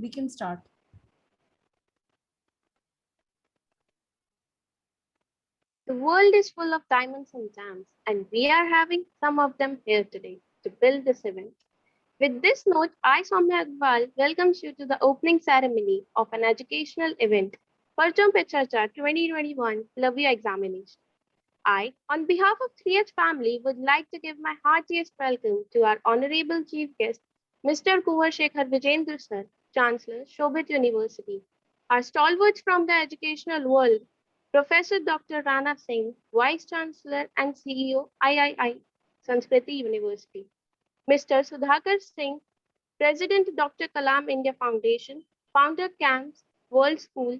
we can start. The world is full of diamonds and gems, and we are having some of them here today to build this event. With this note, I, Soumya Agbal, welcomes you to the opening ceremony of an educational event, Parcham Pe Charcha 2021 Lavia Examination. I, on behalf of 3H family, would like to give my heartiest welcome to our honorable chief guest, Mr. Kuvar Shekhar Vijendra Sir, Chancellor, Shobit University. Our stalwarts from the educational world, Professor Dr. Rana Singh, Vice Chancellor and CEO, III, Sanskriti University. Mr. Sudhakar Singh, President, Dr. Kalam India Foundation, Founder, CAMS, World School,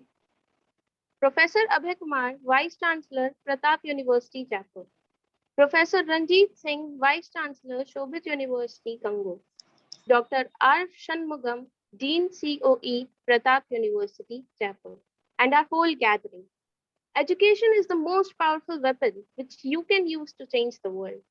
Professor Abhay Kumar, Vice Chancellor, Pratap University, Jaipur. Professor Ranjit Singh, Vice Chancellor, Shobit University, Kango. Dr. R. Shanmugam, Dean COE, Pratap University, Jaipur. And our whole gathering. Education is the most powerful weapon which you can use to change the world.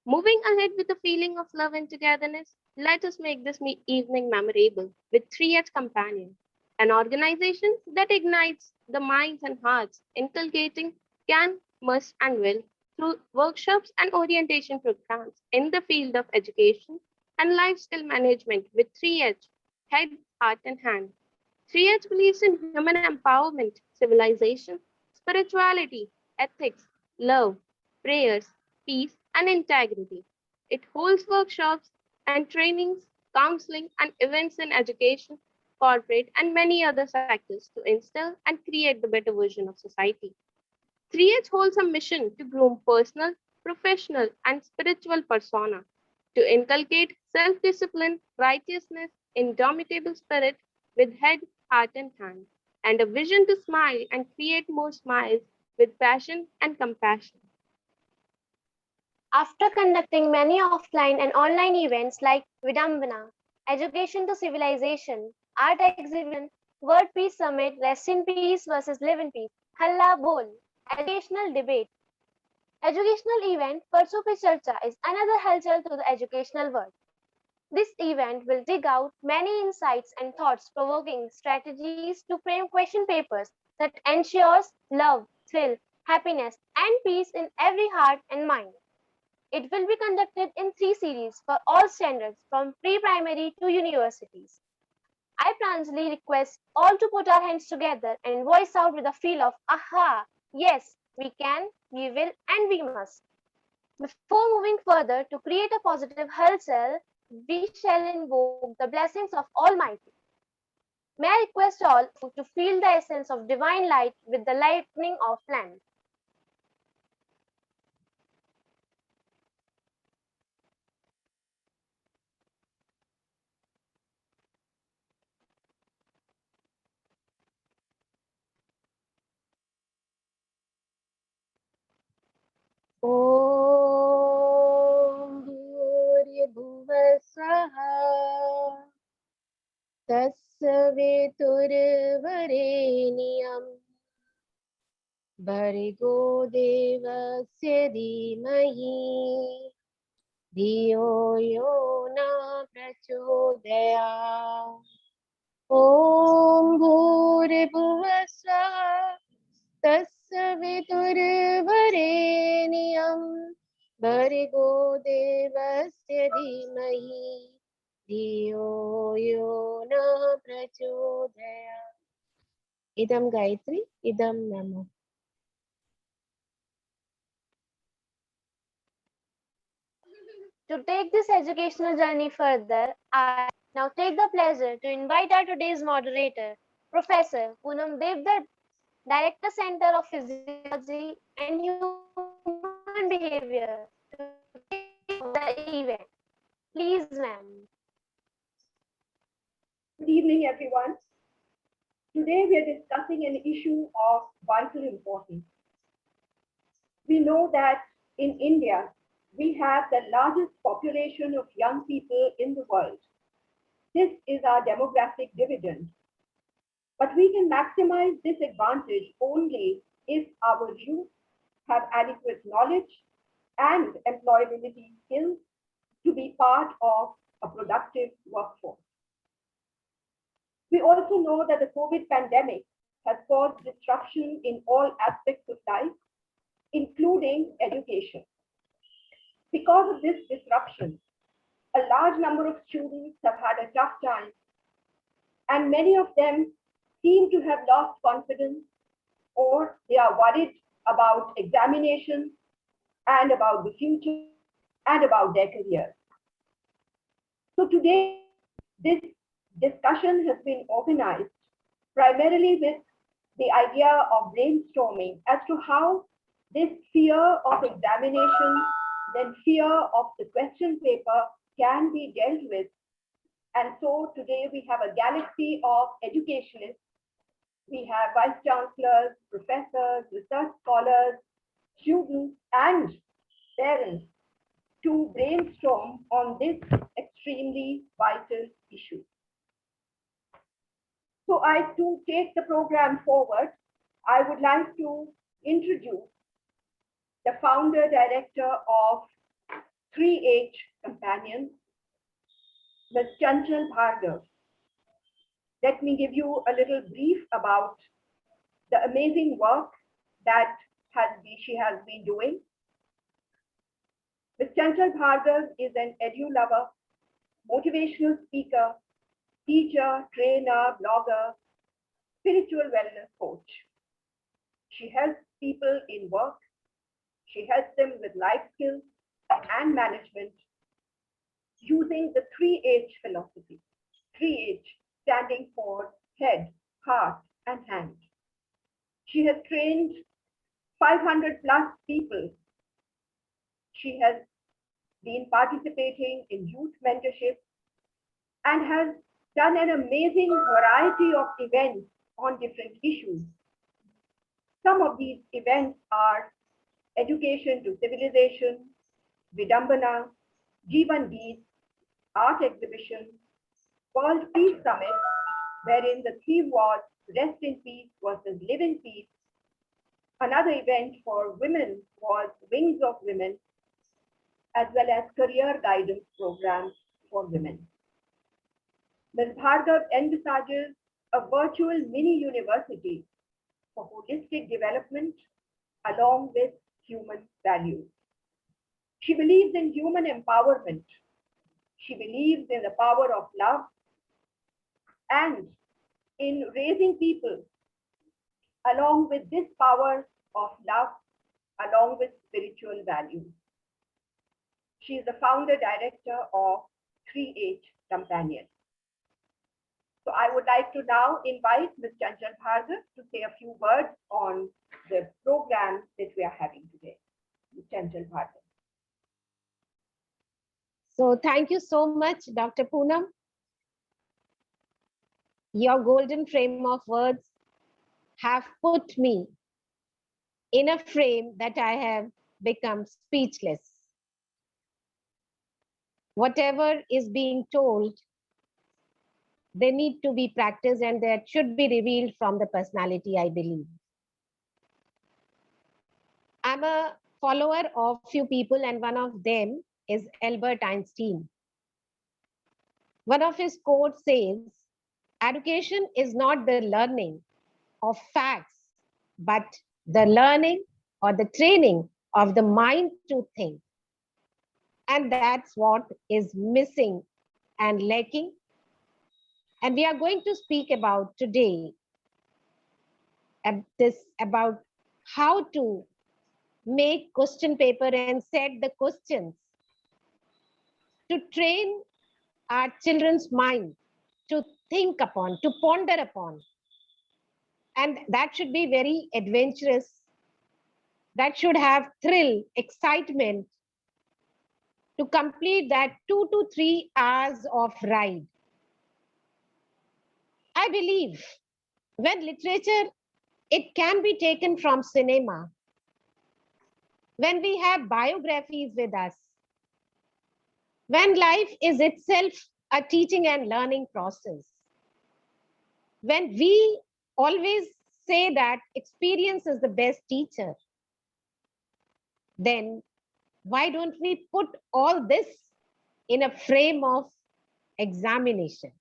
Moving ahead with a feeling of love and togetherness, let us make this evening memorable with 3H Companion, an organization that ignites the minds and hearts, inculcating can, must, and will through workshops and orientation programs in the field of education and life skill management with 3H, head, heart, and hand. 3H believes in human empowerment, civilization, spirituality, ethics, love, prayers, peace, and integrity. It holds workshops and trainings, counseling, and events in education, corporate, and many other sectors to instill and create the better version of society. 3H holds a mission to groom personal, professional, and spiritual persona, to inculcate self discipline, righteousness, indomitable spirit with head, heart, and hand, and a vision to smile and create more smiles with passion and compassion. After conducting many offline and online events like Vidambana, Education to Civilization, Art Exhibition, World Peace Summit, Rest in Peace versus Live in Peace, Halla Bol, Educational Debate, Educational Event, Parso Pe Charcha is another halchal to the educational world. This event will dig out many insights and thoughts-provoking strategies to frame question papers that ensures love, thrill, happiness, and peace in every heart and mind. It will be conducted in 3 series for all standards from pre-primary to universities. I planfully request all to put our hands together and voice out with a feel of aha, yes, we can, we will, and we must. Before moving further to create a positive cell, we shall invoke the blessings of Almighty. May I request all to feel the essence of divine light with the lightning of land. ॐ भूर्भुवस्सुः तत्सवितुर्वरेण्यं भर्गो देवस्य धीमहि धियो यो न प्रचोदयात् ॐ भूर्भुवस्सुः तत्सवितुर्वरेण्यं भर्गो देवस्य धीमहि धियो यो न प्रचोदयात् इदं गायत्री इदं नमः To take this educational journey further, I now take the pleasure to invite our today's moderator, Professor Poonam Devdutt, Director Center of Physiology and Human Behavior, to take the event. Please, ma'am. Good evening, everyone. Today we are discussing an issue of vital importance. We know that in India, we have the largest population of young people in the world. This is our demographic dividend. But we can maximize this advantage only if our youth have adequate knowledge and employability skills to be part of a productive workforce. We also know that the COVID pandemic has caused disruption in all aspects of life, including education. Because of this disruption, a large number of students have had a tough time, and many of them seem to have lost confidence, or they are worried about examinations and about the future and about their careers. So today, this discussion has been organized primarily with the idea of brainstorming as to how this fear of examination, then fear of the question paper can be dealt with. And so today we have a galaxy of educationists. We have vice chancellors, professors, research scholars, students, and parents to brainstorm on this extremely vital issue. So to take the program forward, I would like to introduce the founder director of 3H Companions, Ms. Chanchal Bhargav. Let me give you a little brief about the amazing work that she has been doing. Ms. Chanchal Bhargav is an edu lover, motivational speaker, teacher, trainer, blogger, spiritual wellness coach. She helps people in work. She helps them with life skills and management using the 3H philosophy. 3H standing for head, heart, and hand. She has trained 500 plus people. She has been participating in youth mentorship and has done an amazing variety of events on different issues. Some of these events are Education to Civilization, Vidambana, Jeevan Geet, Art Exhibition, World Peace Summit, wherein the theme was Rest in Peace versus Live in Peace. Another event for women was Wings of Women, as well as career guidance programs for women. Ms. Bhargav envisages a virtual mini university for holistic development along with human values. She believes in human empowerment. She believes in the power of love and in raising people along with this power of love, along with spiritual values. She is the founder director of 3H Companion. So I would like to now invite Ms. Chanchal Bhargav to say a few words on the program that we are having today. Ms. Chanchal Bhargav. So thank you so much, Dr. Poonam. Your golden frame of words have put me in a frame that I have become speechless. Whatever is being told, they need to be practiced and that should be revealed from the personality, I believe. I'm a follower of few people and one of them is Albert Einstein. One of his quotes says, education is not the learning of facts, but the learning or the training of the mind to think. And that's what is missing and lacking. And we are going to speak about today about how to make question paper and set the questions to train our children's mind to think upon, to ponder upon. And that should be very adventurous. That should have thrill, excitement to complete that 2 to 3 hours of ride. I believe when literature, it can be taken from cinema. When we have biographies with us, when life is itself a teaching and learning process, when we always say that experience is the best teacher, then why don't we put all this in a frame of examination?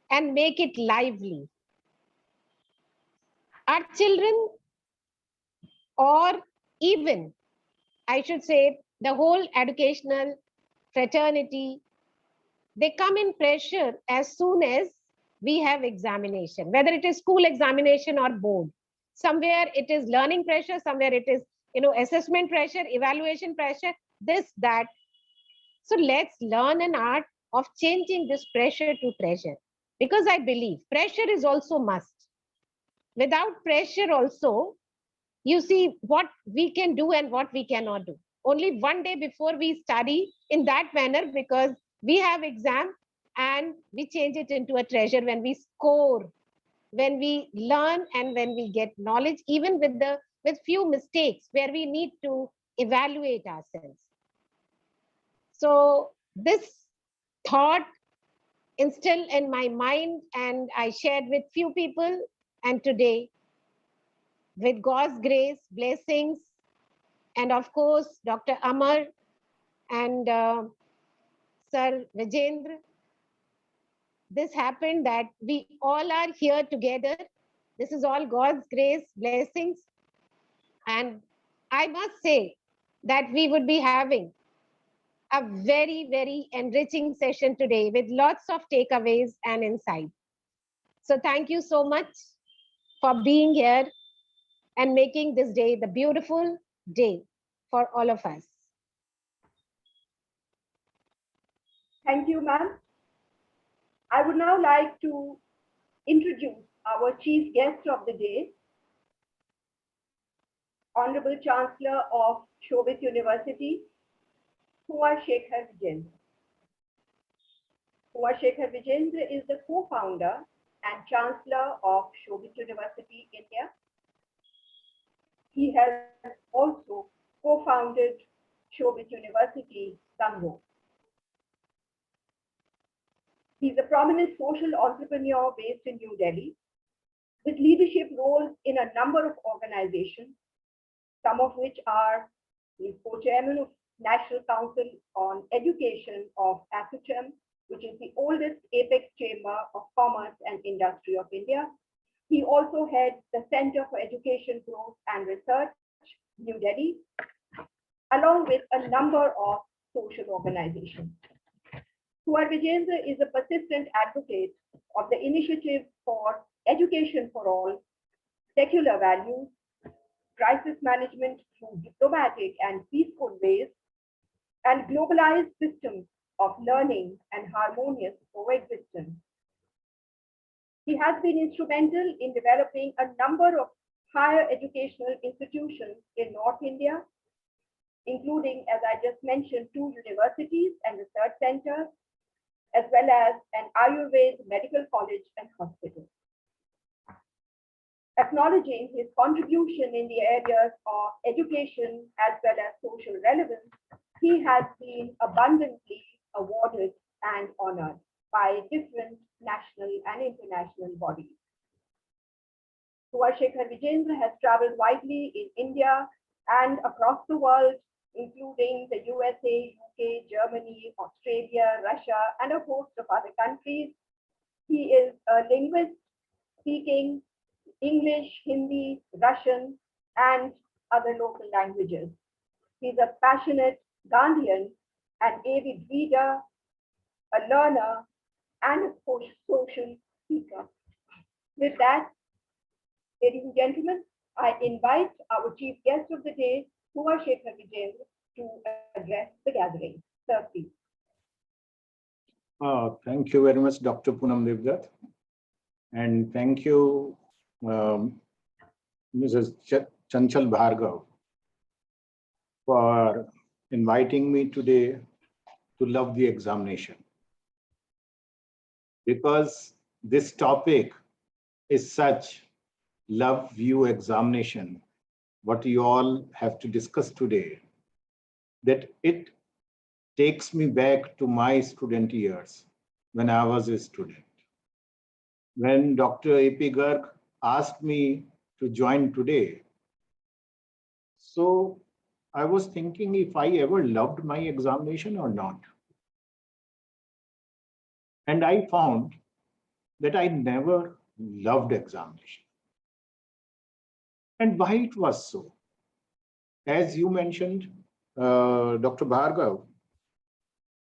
and make it lively. Our children, or even, I should say, the whole educational fraternity, they come in pressure as soon as we have examination, whether it is school examination or board. Somewhere it is learning pressure, somewhere it is, assessment pressure, evaluation pressure, this, that. So let's learn an art of changing this pressure to treasure. Because I believe pressure is also must. Without pressure also, you see what we can do and what we cannot do. Only one day before we study in that manner because we have exam, and we change it into a treasure when we score, when we learn, and when we get knowledge, even with few mistakes where we need to evaluate ourselves. So this thought instilled in my mind, and I shared with few people, and today, with God's grace, blessings, and of course, Dr. Amar and Sir Vijendra, this happened that we all are here together. This is all God's grace, blessings. And I must say that we would be having a very, very enriching session today with lots of takeaways and insights. So thank you so much for being here and making this day the beautiful day for all of us. Thank you, ma'am. I would now like to introduce our chief guest of the day, Honorable Chancellor of Shobit University, Kunwar Shekhar Vijendra. Kunwar Shekhar Vijendra is the co-founder and Chancellor of Shobit University, India. He has also co-founded Shobit University, Sangho. He's a prominent social entrepreneur based in New Delhi, with leadership roles in a number of organizations, some of which are the co-chairman of National Council on Education of ASSOCHAM, which is the oldest apex chamber of commerce and industry of India. He also heads the Center for Education Growth and Research, New Delhi, along with a number of social organizations. Kunwar Vijendra is a persistent advocate of the Initiative for Education for All, secular values, crisis management through diplomatic and peaceful ways, and globalized systems of learning and harmonious coexistence. He has been instrumental in developing a number of higher educational institutions in North India, including, as I just mentioned, 2 universities and research centers, as well as an Ayurveda medical college and hospital. Acknowledging his contribution in the areas of education as well as social relevance, he has been abundantly awarded and honored by different national and international bodies. Kunwar Shekhar Vijendra has traveled widely in India and across the world, including the USA, UK, Germany, Australia, Russia, and a host of other countries. He is a linguist speaking English, Hindi, Russian, and other local languages. He's a passionate Gandhian, an avid reader, a learner, and a social speaker. With that, ladies and gentlemen, I invite our chief guest of the day, Kunwar Shekhar Vijendra, to address the gathering. Sir, please. Thank you very much, Dr. Poonam Devdutt. And thank you, Mrs. Chanchal Bhargav, for inviting me today to love the examination. Because this topic is such love view examination, what you all have to discuss today, that it takes me back to my student years when I was a student. When Dr. A.P. Garg asked me to join today, so I was thinking if I ever loved my examination or not. And I found that I never loved examination. And why it was so? As you mentioned, Dr. Bhargav,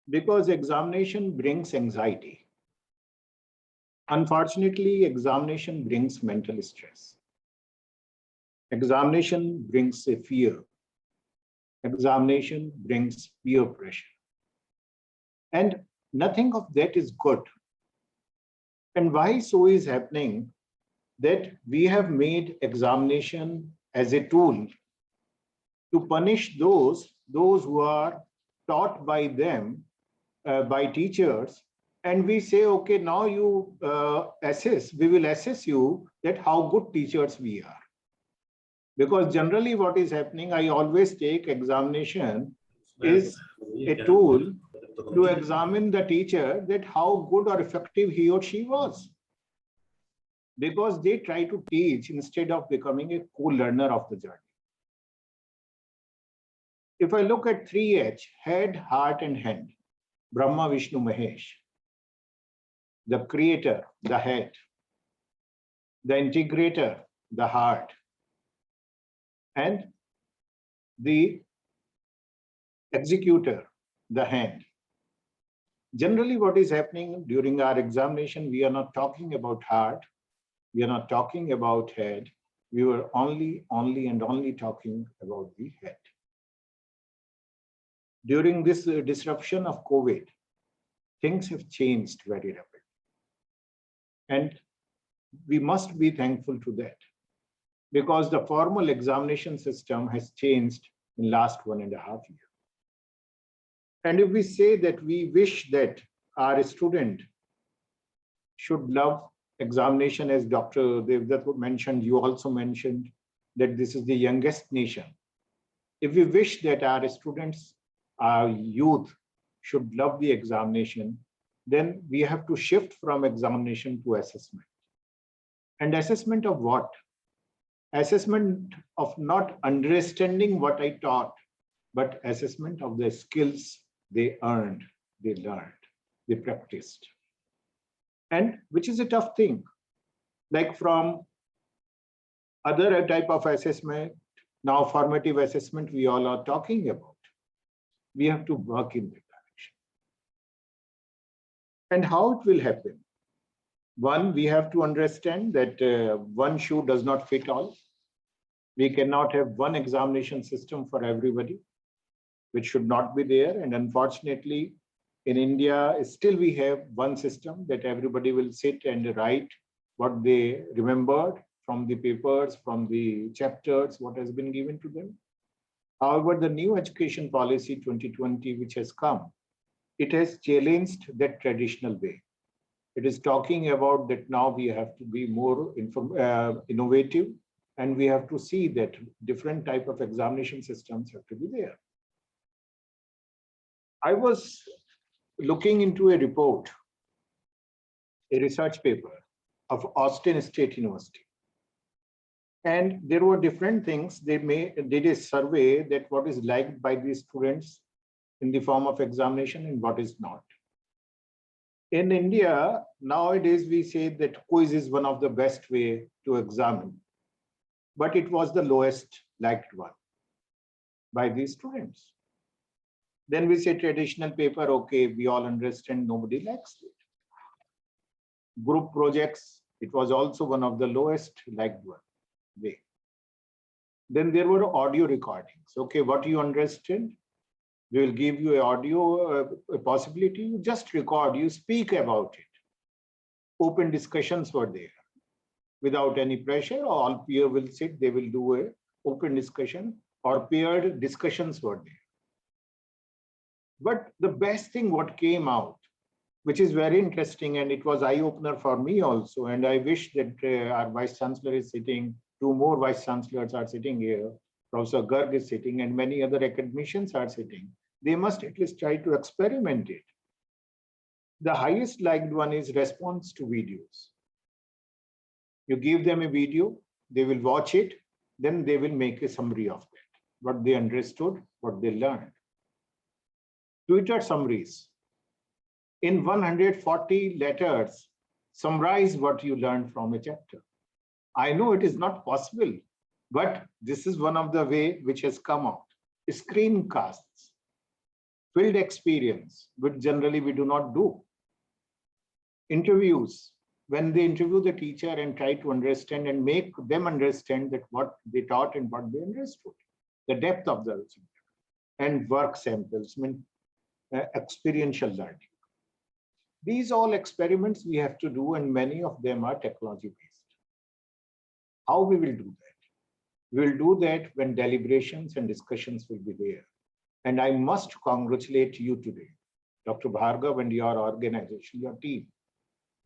because examination brings anxiety. Unfortunately, examination brings mental stress. Examination brings a fear. Examination brings peer pressure. And nothing of that is good. And why so is happening that we have made examination as a tool to punish those who are taught by them, by teachers, and we say, okay, now you we will assess you that how good teachers we are. Because generally what is happening, I always take examination is a tool to examine the teacher that how good or effective he or she was. Because they try to teach instead of becoming a co-learner of the journey. If I look at 3H, head, heart, and hand, Brahma, Vishnu, Mahesh, the creator, the head, the integrator, the heart, and the executor, the hand. Generally, what is happening during our examination, we are not talking about heart, we are not talking about head, we were only talking about the head. During this disruption of COVID, things have changed very rapidly. And we must be thankful to that, because the formal examination system has changed in last 1.5 years. And if we say that we wish that our student should love examination, as Dr. Devdutt mentioned, you also mentioned that this is the youngest nation. If we wish that our students, our youth should love the examination, then we have to shift from examination to assessment. And assessment of what? Assessment of not understanding what I taught, but assessment of the skills they earned, they learned, they practiced. And which is a tough thing. Like from other type of assessment, now formative assessment we all are talking about. We have to work in that direction. And how it will happen? One, we have to understand that one shoe does not fit all. We cannot have one examination system for everybody, which should not be there. And unfortunately, in India, still we have one system that everybody will sit and write what they remembered from the papers, from the chapters, what has been given to them. However, the new education policy 2020, which has come, it has challenged that traditional way. It is talking about that now we have to be more innovative, and we have to see that different type of examination systems have to be there. I was looking into a report, a research paper of Austin State University. And there were different things. They did a survey that what is liked by the students in the form of examination and what is not. In India, nowadays we say that quiz is one of the best way to examine, but it was the lowest liked one by these students. Then we say traditional paper, okay, we all understand, nobody likes it. Group projects, it was also one of the lowest liked one way. Then there were audio recordings. Okay, what you understand? We will give you an audio a possibility. You just record, you speak about it. Open discussions were there. Without any pressure, all peer will sit, they will do a open discussion, or paired discussions were there. But the best thing what came out, which is very interesting, and it was eye-opener for me also, and I wish that our Vice Chancellor is sitting, 2 more Vice Chancellors are sitting here, Professor Garg is sitting, and many other academicians are sitting. They must at least try to experiment it. The highest liked one is response to videos. You give them a video, they will watch it, then they will make a summary of that, what they understood, what they learned. Twitter summaries. In 140 letters, summarize what you learned from a chapter. I know it is not possible, but this is one of the way which has come out. Screencasts, field experience, which generally we do not do. Interviews, when they interview the teacher and try to understand and make them understand that what they taught and what they understood, the depth of the subject, and work samples, experiential learning. These all experiments we have to do, and many of them are technology based. How we will do that? We will do that when deliberations and discussions will be there. And I must congratulate you today, Dr. Bhargav, and your organization, your team,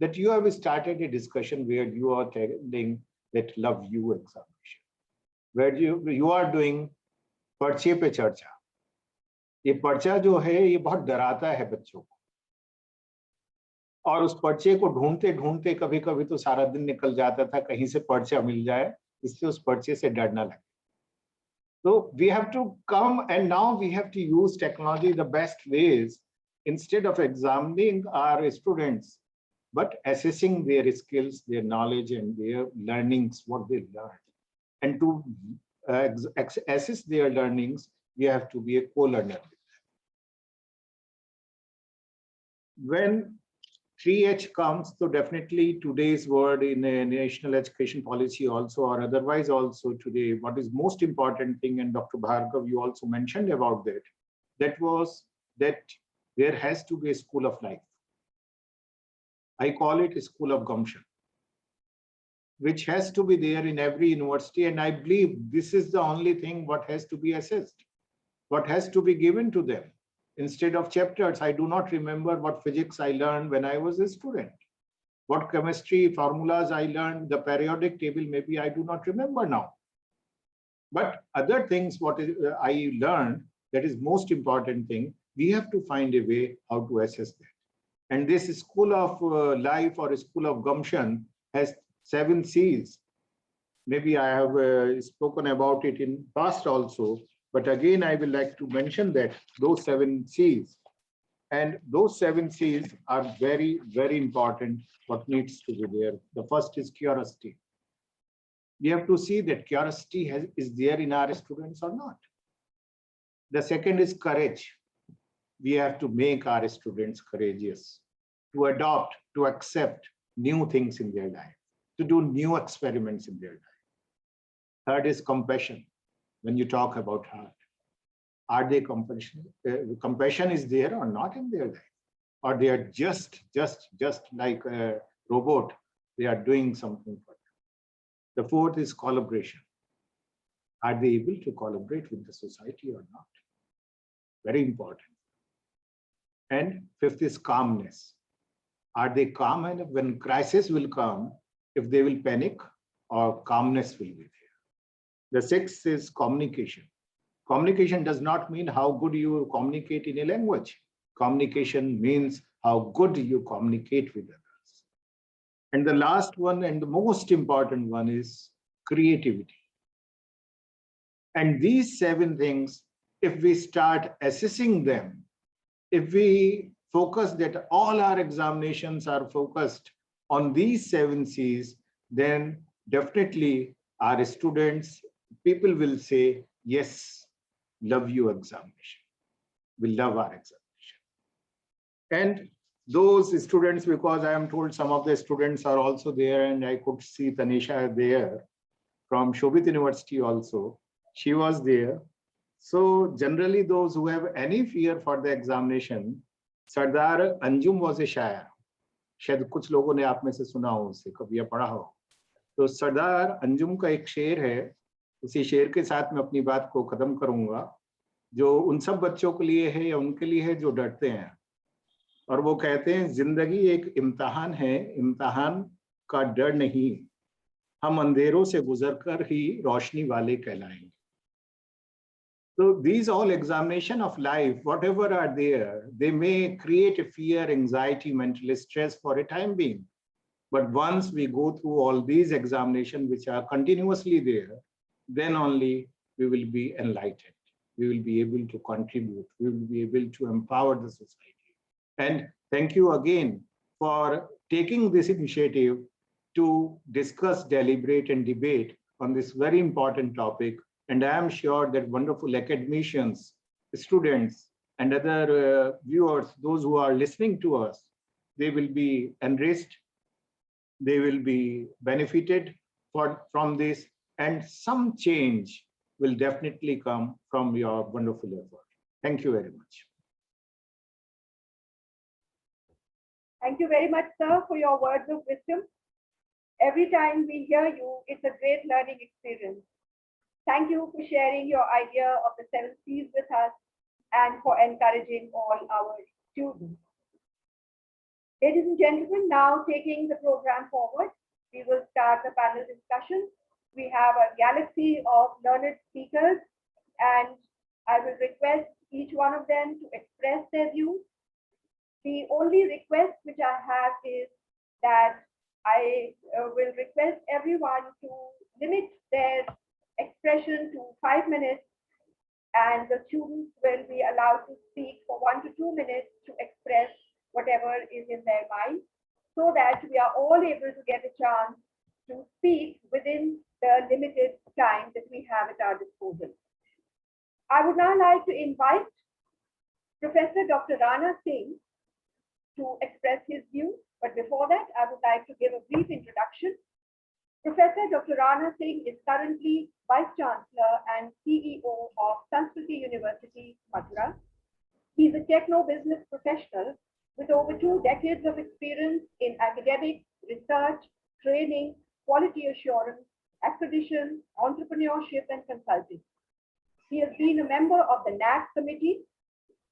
that you have started a discussion where you are telling that love you examination, where you are doing पर्चे पे चर्चा. ये पर्चा जो है ये बहुत डराता है बच्चों को, और उस पर्चे को ढूंढते ढूंढते कभी कभी तो सारा दिन निकल जाता था, कहीं से पर्चा मिल जाए, इससे उस पर्चे से डरना लगे. So we have to come, and now we have to use technology the best ways, instead of examining our students, but assessing their skills, their knowledge, and their learnings, what they learned. And to assess their learnings, we have to be a co-learner. When 3H comes, so definitely today's word in a national education policy also, or otherwise also today, what is most important thing, and Dr. Bhargav, you also mentioned about that, that was that there has to be a school of life. I call it a school of gumption, which has to be there in every university. And I believe this is the only thing what has to be assessed, what has to be given to them. Instead of chapters, I do not remember what physics I learned when I was a student, what chemistry formulas I learned, the periodic table, maybe I do not remember now. But other things, what I learned, that is most important thing, we have to find a way how to assess that. And this school of life or school of gumption has 7 C's. Maybe I have spoken about it in past also, but again, I will like to mention that those 7 C's, and those 7 C's are very, very important, what needs to be there. The first is curiosity. We have to see that curiosity is there in our students or not. The second is courage. We have to make our students courageous, to adopt, to accept new things in their life, to do new experiments in their life. Third is compassion. When you talk about heart, are they compassionate? Compassion is there or not in their life? Or they are just like a robot, they are doing something for them. The fourth is collaboration. Are they able to collaborate with the society or not? Very important. And fifth is calmness. Are they calm enough when crisis will come, if they will panic, or calmness will be there? The sixth is communication. Communication does not mean how good you communicate in a language. Communication means how good you communicate with others. And the last one and the most important one is creativity. And these 7 things, if we start assessing them, if we focus that all our examinations are focused on these 7 C's, then definitely our students, people will say, yes, love you examination. We love our examination. And those students, because I am told some of the students are also there, and I could see Tanisha there from Shobit University also. She was there. So generally those who have any fear for the examination, Sardar Anjum was a शायर. शायद कुछ लोगों ने आप में से सुना हो उसे, कभी या पढ़ा हो. तो सरदार अंजुम का एक शेर है, उसी शेर के साथ मैं अपनी बात को खत्म करूंगा, जो उन सब बच्चों के लिए है या उनके लिए है जो डरते हैं. और वो कहते हैं, जिंदगी एक इम्तिहान है, इम्तिहान का डर नहीं, हम अंधेरों से गुजरकर ही रोशनी वाले कहलाएंगे. So these all examination of life, whatever are there, they may create a fear, anxiety, mental stress for a time being. But once we go through all these examinations, which are continuously there, then only we will be enlightened. We will be able to contribute. We will be able to empower the society. And thank you again for taking this initiative to discuss, deliberate, and debate on this very important topic. And I am sure that wonderful academicians, students, and other viewers, those who are listening to us, they will be enriched, they will be benefited from this, and some change will definitely come from your wonderful effort. Thank you very much. Thank you very much, sir, for your words of wisdom. Every time we hear you, it's a great learning experience. Thank you for sharing your idea of the 7 C's with us and for encouraging all our students. Ladies and gentlemen, now taking the program forward, we will start the panel discussion. We have a galaxy of learned speakers, and I will request each one of them to express their views. The only request which I have is that I will request everyone to limit their expression to 5 minutes, and the students will be allowed to speak for 1 to 2 minutes to express whatever is in their mind, so that we are all able to get a chance to speak within the limited time that we have at our disposal. I would now like to invite Professor Dr. Rana Singh to express his view. But before that, I would like to give a brief introduction. Professor Dr. Rana Singh is currently Vice Chancellor and CEO of Sanskriti University, Mathura. He is a techno-business professional with over 2 decades of experience in academic, research, training, quality assurance, accreditation, entrepreneurship, and consulting. He has been a member of the NAC committee.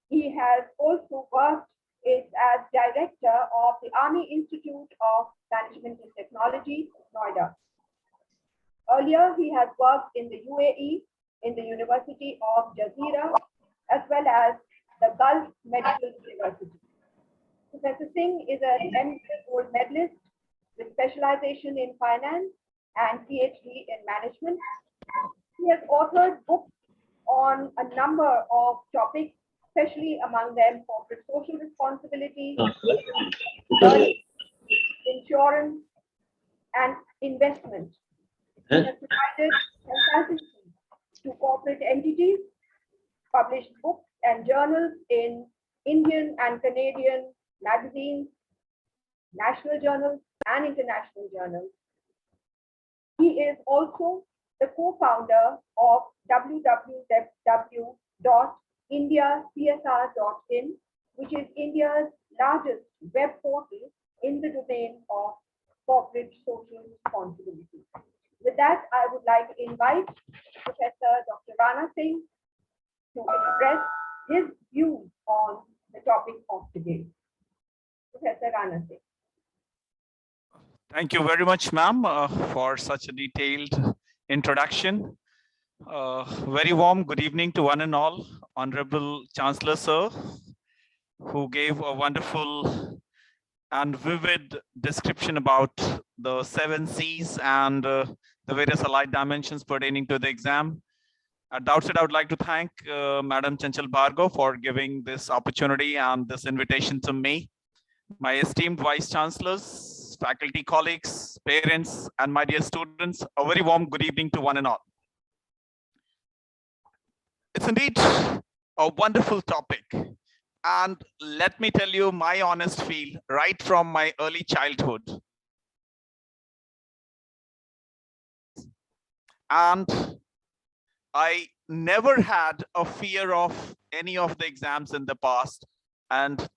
He has also worked as director of the Army Institute of Management and Technology, Noida. Earlier, he has worked in the UAE, in the University of Jazeera, as well as the Gulf Medical University. Professor Singh is an MPhil gold medalist with specialization in finance and PhD in management. He has authored books on a number of topics, especially among them corporate social responsibility, insurance, and investment. He has provided consultancy to corporate entities, published books and journals in Indian and Canadian magazines, national journals, and international journals. He is also the co-founder of www.indiacsr.in, which is India's largest web portal in the domain of corporate social responsibility. With that, I would like to invite Professor Dr. Rana Singh to express his views on the topic of today. Professor Rana Singh. Thank you very much, ma'am, for such a detailed introduction. Very warm good evening to one and all. Honorable Chancellor, sir, who gave a wonderful and vivid description about the 7 C's and the various allied dimensions pertaining to the exam. At the outset, I would like to thank Madam Chanchal Bhargava for giving this opportunity and this invitation to me. My esteemed Vice Chancellors, faculty colleagues, parents, and my dear students, a very warm good evening to one and all. It's indeed a wonderful topic. And let me tell you my honest feel right from my early childhood. And I never had a fear of any of the exams in the past. And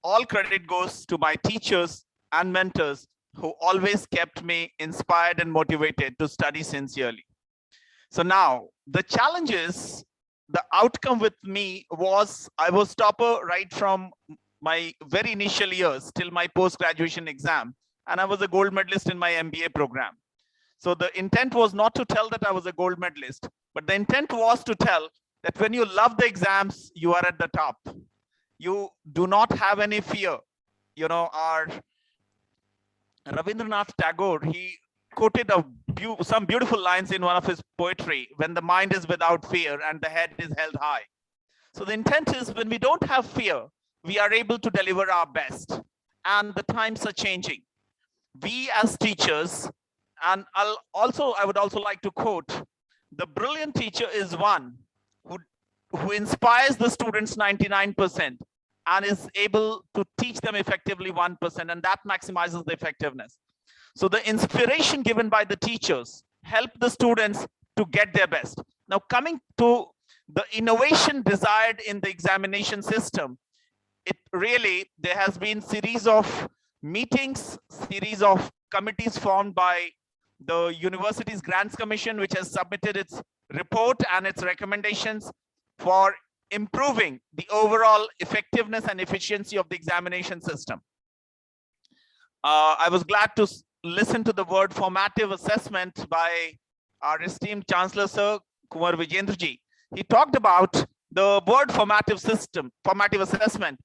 all credit goes to my teachers and mentors who always kept me inspired and motivated to study sincerely. So now the challenge is, the outcome with me was I was topper right from my very initial years till my post-graduation exam. And I was a gold medalist in my MBA program. So the intent was not to tell that I was a gold medalist, but the intent was to tell that when you love the exams, you are at the top. You do not have any fear. You know, our Rabindranath Tagore, he quoted some beautiful lines in one of his poetry: when the mind is without fear and the head is held high. So the intent is, when we don't have fear, we are able to deliver our best. and the times are changing. We as teachers, and I would also like to quote, the brilliant teacher is one who inspires the students 99% and is able to teach them effectively 1%, and that maximizes the effectiveness. So the inspiration given by the teachers help the students to get their best. Now, coming to the innovation desired in the examination system, there has been series of meetings, series of committees formed by the University's Grants Commission, which has submitted its report and its recommendations for improving the overall effectiveness and efficiency of the examination system. I was glad to listen to the word formative assessment by our esteemed Chancellor, Sir Kumar Vijendraji. He talked about the word formative assessment.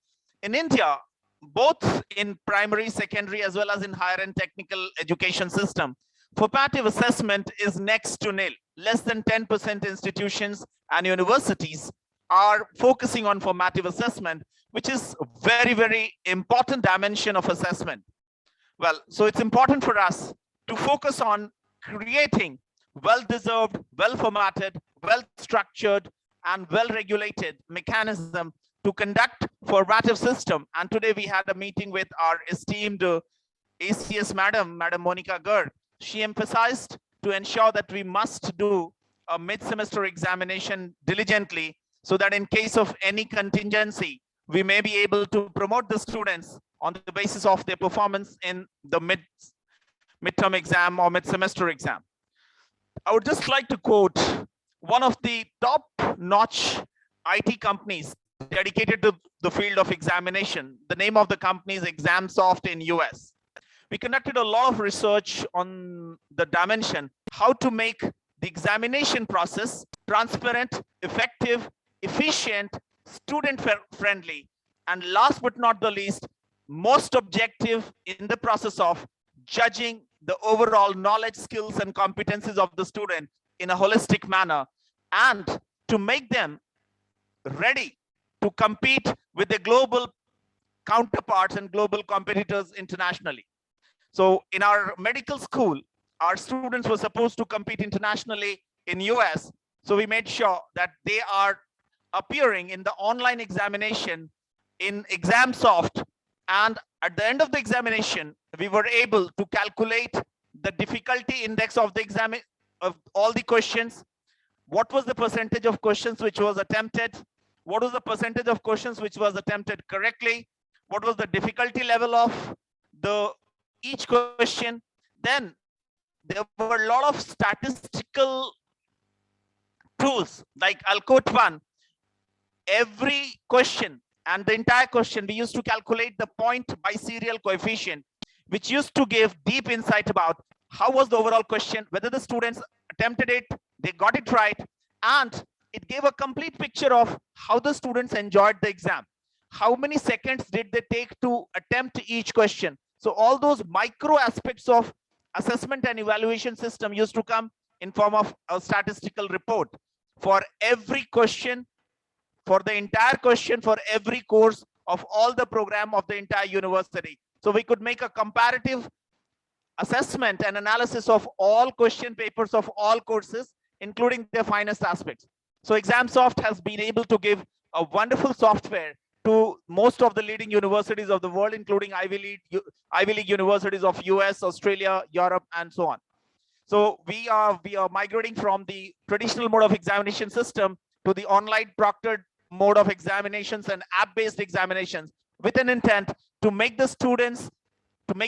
In India, both in primary, secondary, as well as in higher and technical education system, formative assessment is next to nil. Less than 10% institutions and universities are focusing on formative assessment, which is very, very important dimension of assessment. Well, so it's important for us to focus on creating well-deserved, well-formatted, well-structured, and well-regulated mechanism to conduct formative system. And today we had a meeting with our esteemed ACS Madam Monica Garg. She emphasized to ensure that we must do a mid-semester examination diligently, so that in case of any contingency, we may be able to promote the students on the basis of their performance in the midterm exam or mid-semester exam. I would just like to quote one of the top-notch IT companies dedicated to the field of examination. The name of the company is ExamSoft in US. We conducted a lot of research on the dimension, how to make the examination process transparent, effective, efficient, student-friendly, and last but not the least, most objective in the process of judging the overall knowledge, skills, and competencies of the student in a holistic manner, and to make them ready to compete with the global counterparts and global competitors internationally. So in our medical school, our students were supposed to compete internationally in US. So we made sure that they are appearing in the online examination in ExamSoft. And at the end of the examination, we were able to calculate the difficulty index of the exam, of all the questions. What was the percentage of questions which was attempted? What was the percentage of questions which was attempted correctly? What was the difficulty level of each question? Then there were a lot of statistical tools, like I'll quote one. Every question and the entire question, we used to calculate the point biserial coefficient, which used to give deep insight about how was the overall question, whether the students attempted it, they got it right, and it gave a complete picture of how the students enjoyed the exam. How many seconds did they take to attempt each question? So all those micro aspects of assessment and evaluation system used to come in form of a statistical report for every question, for the entire question, for every course of all the program of the entire university. So we could make a comparative assessment and analysis of all question papers of all courses, including their finest aspects. So ExamSoft has been able to give a wonderful software to most of the leading universities of the world, including Ivy League universities of US, Australia, Europe, and so on. So we are migrating from the traditional mode of examination system to the online proctored mode of examinations and app-based examinations, with an intent to make the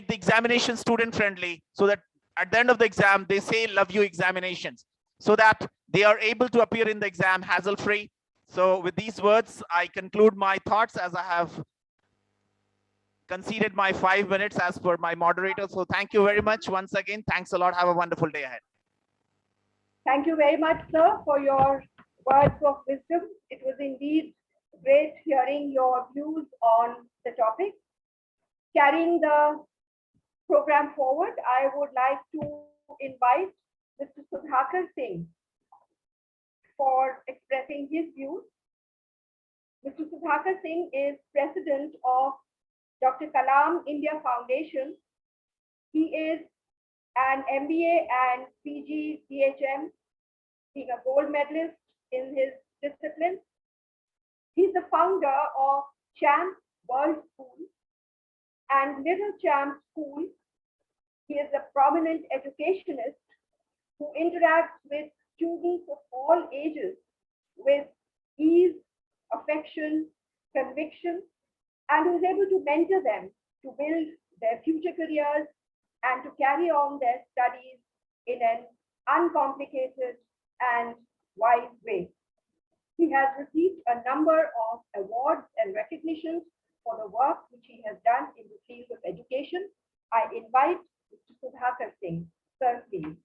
examination student friendly, so that at the end of the exam, they say love you examinations, so that they are able to appear in the exam hassle-free. So with these words, I conclude my thoughts, as I have conceded my 5 minutes as per my moderator. So thank you very much once again. Thanks a lot. Have a wonderful day ahead. Thank you very much, sir, for your words of wisdom. It was indeed great hearing your views on the topic. Carrying the program forward, I would like to invite Mr. Sudhakar Singh for expressing his views. Mr. Sudhakar Singh is president of Dr. Kalam India Foundation. He is an MBA and PG PHM, being a gold medalist in his discipline. He's the founder of Champ World School and Little Champ School. He is a prominent educationist who interacts with students of all ages with ease, affection, conviction, and who is able to mentor them to build their future careers and to carry on their studies in an uncomplicated and wise way. He has received a number of awards and recognitions for the work which he has done in the field of education. I invite Mr. Sudhakar Singh. Sir, please.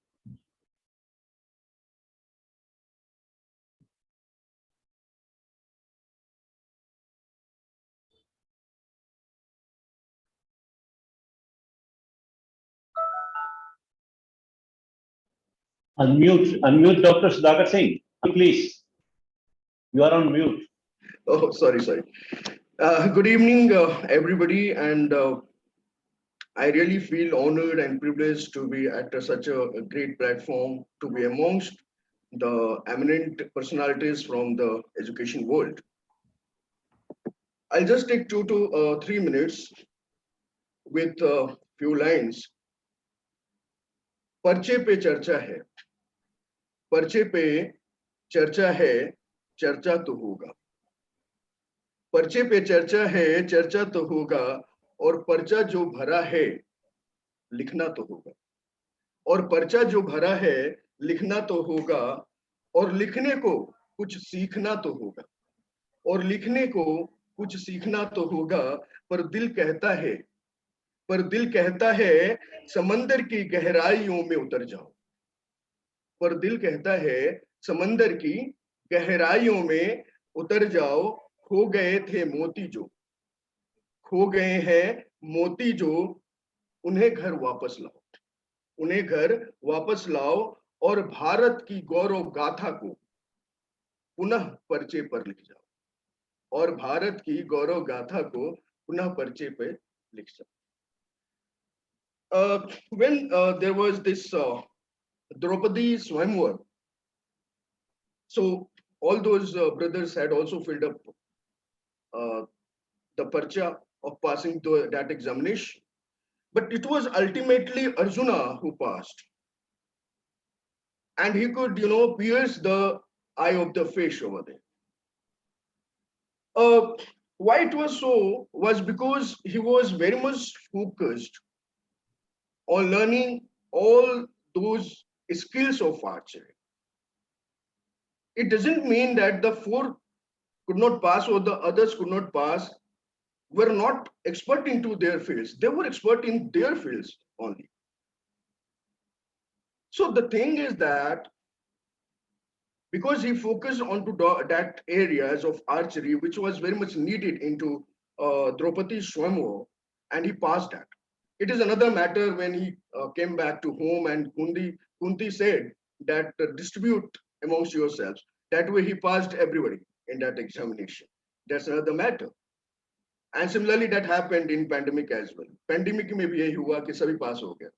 Unmute Dr. Sudhakar Singh, please. You are on mute. Oh, sorry. Good evening, everybody, and I really feel honored and privileged to be at such a great platform, to be amongst the eminent personalities from the education world. I'll just take 2 to 3 minutes with a few lines. पर्चे पे चर्चा है, पर्चे पे चर्चा है, चर्चा तो होगा। पर्चे पे चर्चा है, चर्चा तो होगा, और पर्चा जो भरा है लिखना तो होगा। और पर्चा जो भरा है लिखना तो होगा, और लिखने को कुछ सीखना तो होगा। और लिखने को कुछ सीखना तो होगा, पर दिल कहता है समंदर की गहराइयों में उतर जाओ। पर दिल कहता है समंदर की गहराइयों में उतर जाओ। खो गए थे मोती जो, खो गए हैं मोती जो, उन्हें घर वापस लाओ, उन्हें घर वापस लाओ, और भारत की गौरव गाथा को पुनः पर्चे पर लिख जाओ। और भारत की गौरव गाथा को पुनः पर्चे पे लिख जाओ। When there was this Draupadi Swayamvar, so all those brothers had also filled up the parcha of passing to that examination, but it was ultimately Arjuna who passed, and he could, pierce the eye of the fish over there. Why it was so was because he was very much focused on learning all those skills of archery. It doesn't mean that the 4 could not pass or the others could not pass, were not expert into their fields. They were expert in their fields only. So the thing is that because he focused on that areas of archery, which was very much needed into Draupadi Swayamvar, and he passed that. It is another matter when he came back to home and Kunti said that distribute amongst yourselves. That way he passed everybody in that examination. That's another matter. And similarly, that happened in pandemic as well. Pandemic में भी यही हुआ कि सभी पास हो गया.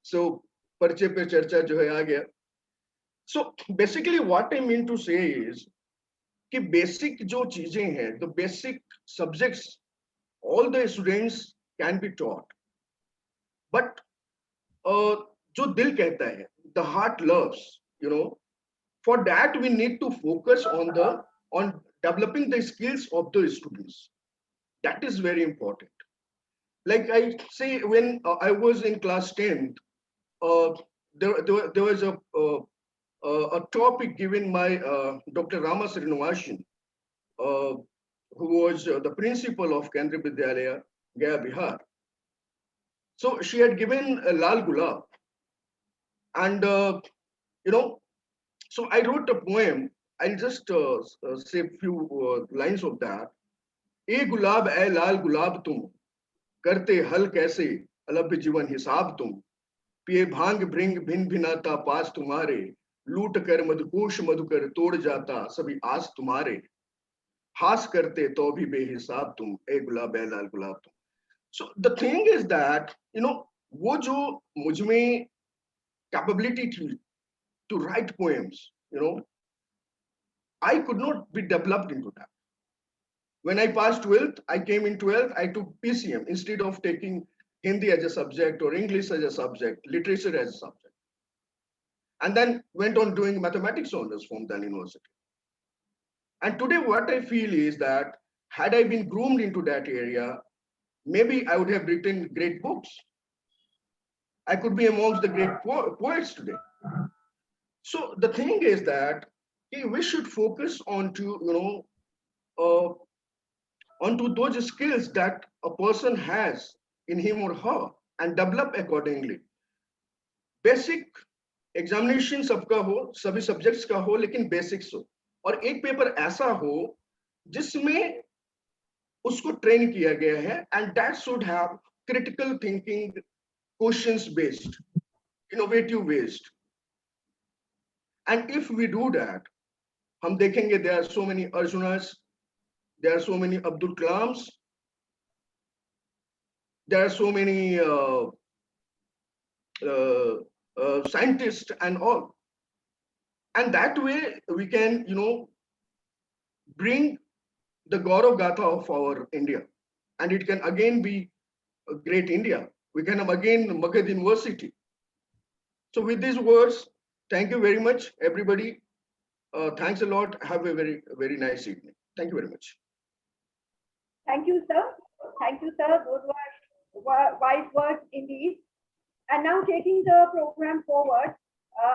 So पर्चे पे चर्चा जो है आ गया. So basically what I mean to say is कि basic जो चीजें हैं, the basic subjects, all the students can be taught. But जो दिल कहता है, the heart loves, for that we need to focus on developing the skills of the students. That is very important. Like I say, when I was in class 10th, there was a topic given by Dr. Rama Srinivasan, who was the principal of Kendriya Vidyalaya, Gaya, Bihar. So she had given a Lal Gulab, and so I wrote a poem. I'll just say a few lines of that. ए गुलाब ए लाल गुलाब तुम, करते हल कैसे अलभ जीवन हिसाब तुम, पिए भांग भृंग भिन भिनाता पास तुम्हारे, लूट कर मधुकोश मधुकर तोड़ जाता सभी आस तुम्हारे, हास करते तो भी बेहिसाब तुम, ए गुलाब ए लाल गुलाब तुम. So the thing is that, वो जो मुझ में capability to write poems, I could not be developed into that. When I passed 12th, I came in 12th, I took PCM instead of taking Hindi as a subject or English as a subject, literature as a subject. And then went on doing mathematics honors from the university. And today what I feel is that had I been groomed into that area, maybe I would have written great books. I could be amongst the great poets today. So the thing is that we should focus onto those skills that a person has in him or her and develop accordingly. Basic examination सबका हो, सभी subjects का हो, लेकिन basics हो, और एक paper ऐसा हो जिसमें उसको ट्रेन किया गया है, and that should have critical thinking, questions based, innovative based. And if we do that, हम देखेंगे there are so many Arjuns, there are so many Abdul Kalams, there are so many scientists and all, and that way we can bring the Gaurav Gatha of our India, and it can again be a great India. We can have again Magad University. So with these words, thank you very much, everybody. Thanks a lot. Have a very, very nice evening. Thank you very much. Thank you, sir. Thank you, sir. Those were wise words indeed. And now taking the program forward,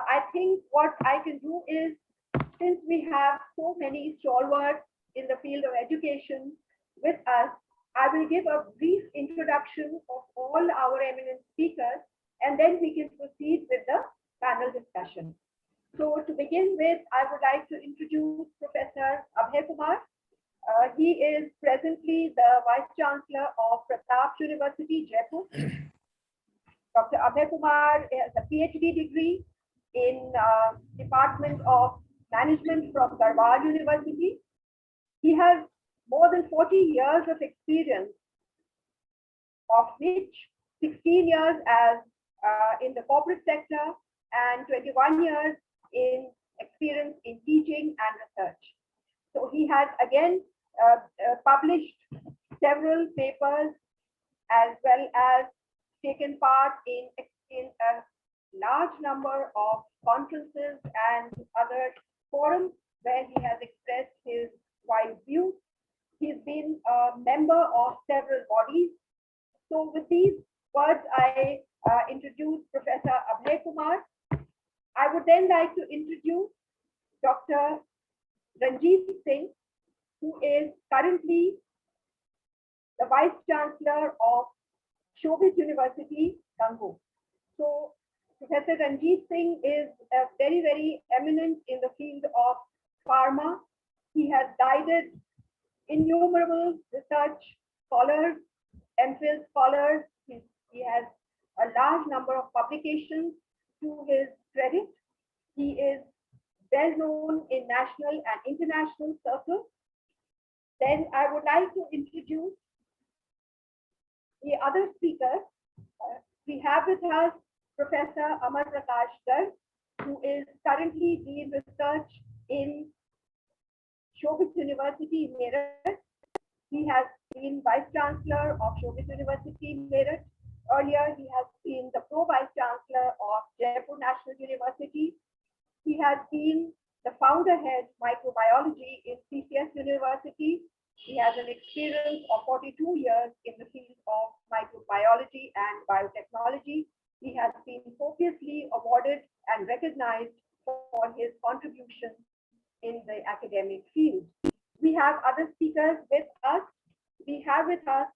I think what I can do is, since we have so many stalwarts in the field of education with us, I will give a brief introduction of all our eminent speakers, and then we can proceed with the panel discussion. So to begin with, I would like to introduce Professor Abhay Kumar. He is presently the Vice Chancellor of Pratap University, Jaipur. Dr. Abhay Kumar has a PhD degree in Department of Management from Garhwal University. He has more than 40 years of experience, of which 16 years as in the corporate sector and 21 years in experience in teaching and research. So he has again published several papers as well as taken part in a large number of conferences and other forums where he has expressed his wide views. He's been a member of several bodies. So with these words, I introduce Professor Abhay Kumar. I would then like to introduce Dr. Ranjit Singh, who is currently the Vice Chancellor of Shobit University, Gango. So Professor Ranjit Singh is very, very eminent in the field of pharma. He has guided innumerable research scholars, MPhil scholars. He has a large number of publications to his credit. He is well known in national and international circles. Then I would like to introduce the other speakers. We have with us Professor Amar Prakash Garg, who is currently Dean Research in Shobit University, Meerut. He has been Vice Chancellor of Shobit University, Meerut. Earlier, he has been the Pro-Vice Chancellor of Jaipur National University. He has been the founder head microbiology in CCS University. He has an experience of 42 years in the field of microbiology and biotechnology. He has been copiously awarded and recognized for his contributions in the academic field. We have other speakers with us. We have with us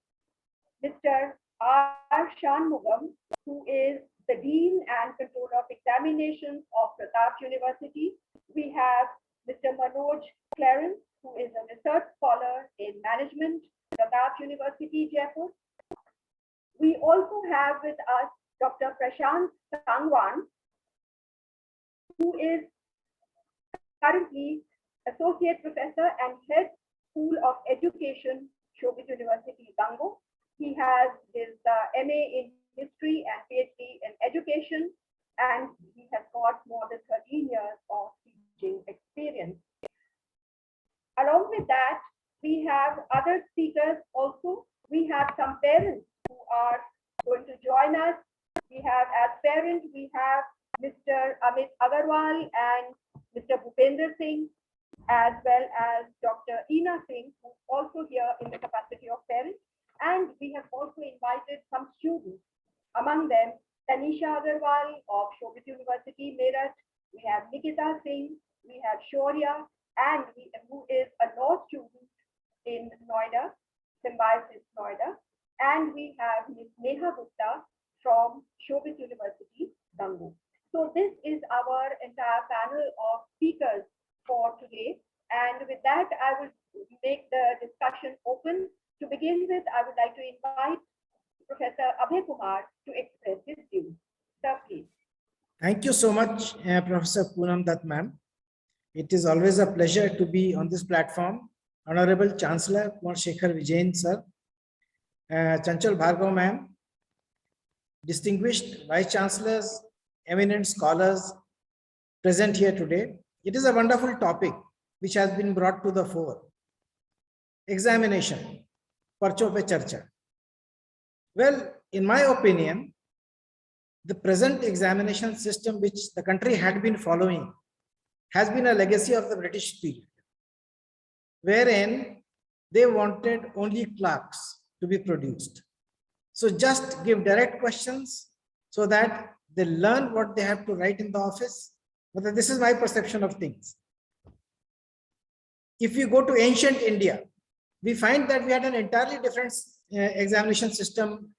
Mr. R. Shanmugam, who is the Dean and Controller of Examinations of Pratap University. We have Mr. Manoj Clarence, who is a research scholar in management, Pratap University, Jaipur. We also have with us Dr. Prashant Sangwan, who is currently Associate Professor and Head School of Education, Shobit University, Gango. He has MA in History and PhD in Education, and he has got more than 13 years of teaching experience. Along with that, we have other speakers also. We have some parents who are going to join us. We have, as parents, we have Mr. Amit Agarwal and Mr. Bhupender Singh, as well as Dr. Eena Singh, who is also here in the capacity of parents. And we have also invited some students, among them Tanisha Agarwal of Shobit University, Meerut. We have Nikita Singh, we have Shaurya, and who is a law student in Noida, Symbiosis Noida. And we have Ms. Neha Gupta from Shobit University, Dangu. So this is our entire panel of speakers for today. And with that, I will make the discussion open. To begin with, I would like to invite Professor Abhay Kumar to express his views. Sir, please. Thank you so much, Professor Poonam Dutt, ma'am. It is always a pleasure to be on this platform. Honorable Chancellor Kumar Shekhar Vijayan, sir, Chanchal Bhargav, ma'am, distinguished Vice Chancellors, eminent scholars present here today. It is a wonderful topic which has been brought to the fore. Examination, Parcho pe charcha. Well, in my opinion, the present examination system which the country had been following has been a legacy of the British period, wherein they wanted only clerks to be produced. So just give direct questions so that they learn what they have to write in the office. But this is my perception of things. If you go to ancient India, we find that we had an entirely different examination system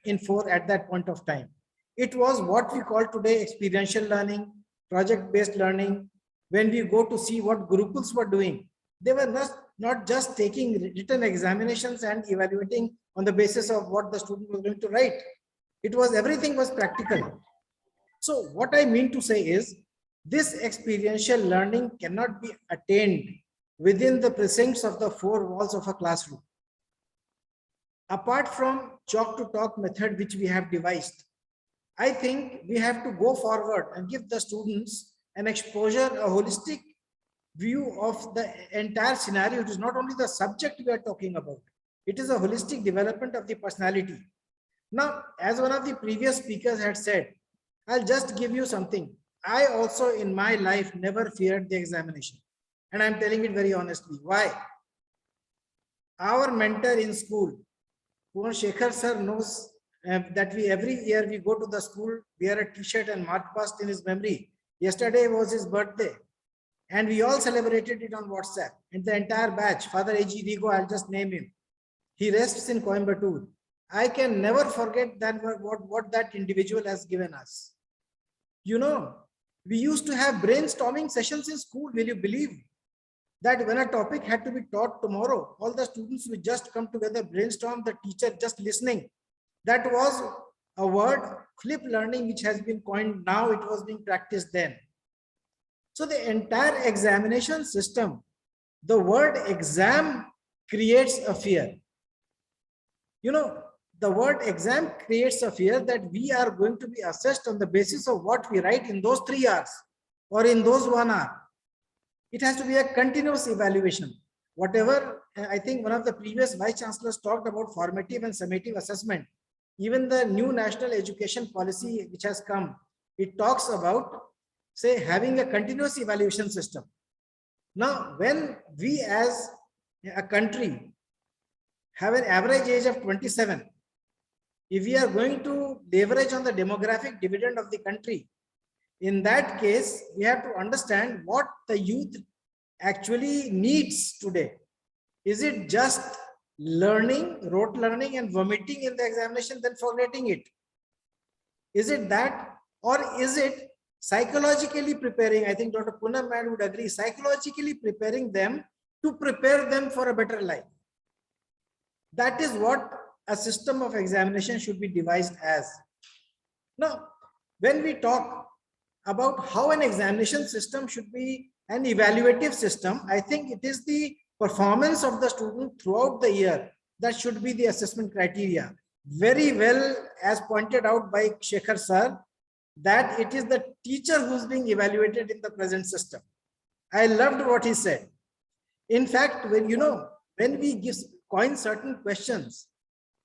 in force at that point of time. It was what we call today experiential learning, project-based learning. When we go to see what Gurukuls were doing, they were not just taking written examinations and evaluating on the basis of what the student was going to write. It was, everything was practical. So what I mean to say is, this experiential learning cannot be attained within the precincts of the four walls of a classroom. Apart from chalk to talk method which we have devised, I think we have to go forward and give the students an exposure, a holistic view of the entire scenario. It is not only the subject we are talking about, it is a holistic development of the personality. Now, as one of the previous speakers had said, I'll just give you something. I also in my life never feared the examination. And I'm telling it very honestly. Why? Our mentor in school, Kumar Shekhar sir, knows that every year we go to the school, wear a t-shirt and march past in his memory. Yesterday was his birthday and we all celebrated it on WhatsApp, and the entire batch. Father A.G. Rigo, I'll just name him. He rests in Coimbatore. I can never forget that what that individual has given us. You know, we used to have brainstorming sessions in school. Will you believe that when a topic had to be taught tomorrow, all the students would just come together, brainstorm, the teacher just listening. That was a word, flip learning, which has been coined now. It was being practiced then. So the entire examination system, the word exam creates a fear. You know, the word exam creates a fear that we are going to be assessed on the basis of what we write in those 3 hours or in those 1 hour. It has to be a continuous evaluation. Whatever, I think one of the previous vice chancellors talked about formative and summative assessment. Even the new national education policy which has come, it talks about, say, having a continuous evaluation system. Now, when we as a country have an average age of 27, if we are going to leverage on the demographic dividend of the country, in that case, we have to understand what the youth actually needs today. Is it just learning, rote learning and vomiting in the examination, then forgetting it? Is it that, or is it psychologically preparing? I think Dr. Poonam Ma'am would agree, psychologically preparing them to prepare them for a better life. That is what a system of examination should be devised as. Now, when we talk about how an examination system should be an evaluative system, I think it is the performance of the student throughout the year that should be the assessment criteria. very well, as pointed out by Shekhar sir, that it is the teacher who's being evaluated in the present system. I loved what he said. In fact, when we coin certain questions,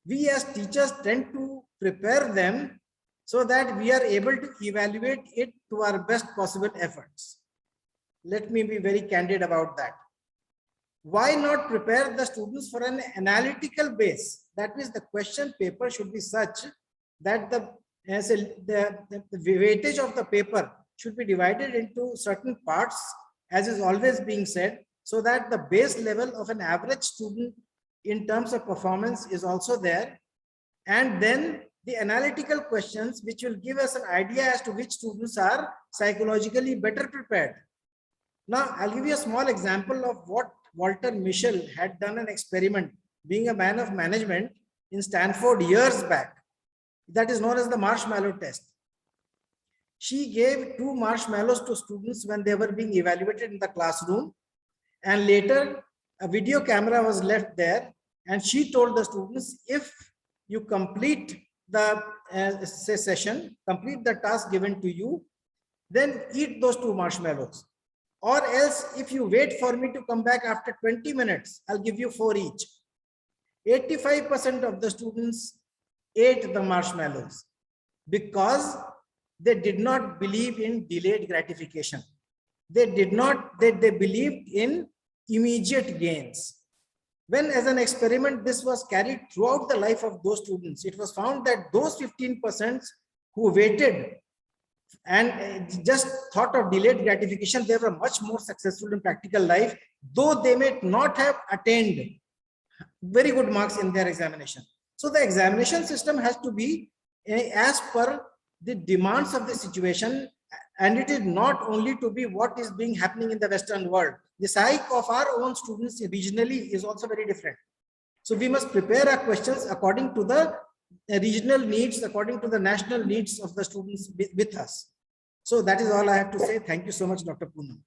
we as teachers tend to prepare them so that we are able to evaluate it to our best possible efforts. Let me be very candid about that. Why not prepare the students for an analytical base? That means the question paper should be such that the weightage of the paper should be divided into certain parts, as is always being said, so that the base level of an average student in terms of performance is also there. And then the analytical questions, which will give us an idea as to which students are psychologically better prepared. Now, I'll give you a small example of what Walter Mischel had done an experiment, being a man of management in Stanford years back. That is known as the marshmallow test. She gave 2 marshmallows to students when they were being evaluated in the classroom. And later, a video camera was left there. And she told the students, if you complete the session, complete the task given to you, then eat those 2 marshmallows. Or else, if you wait for me to come back after 20 minutes, I'll give you 4 each. 85% of the students ate the marshmallows because they did not believe in delayed gratification. They believed in immediate gains. When as an experiment, this was carried throughout the life of those students, it was found that those 15% who waited and just thought of delayed gratification, they were much more successful in practical life, though they may not have attained very good marks in their examination. So the examination system has to be as per the demands of the situation, and it is not only to be what is being happening in the Western world. The psyche of our own students regionally is also very different. So we must prepare our questions according to the regional needs, according to the national needs of the students with us. So that is all I have to say. Thank you so much, Dr. Poonam.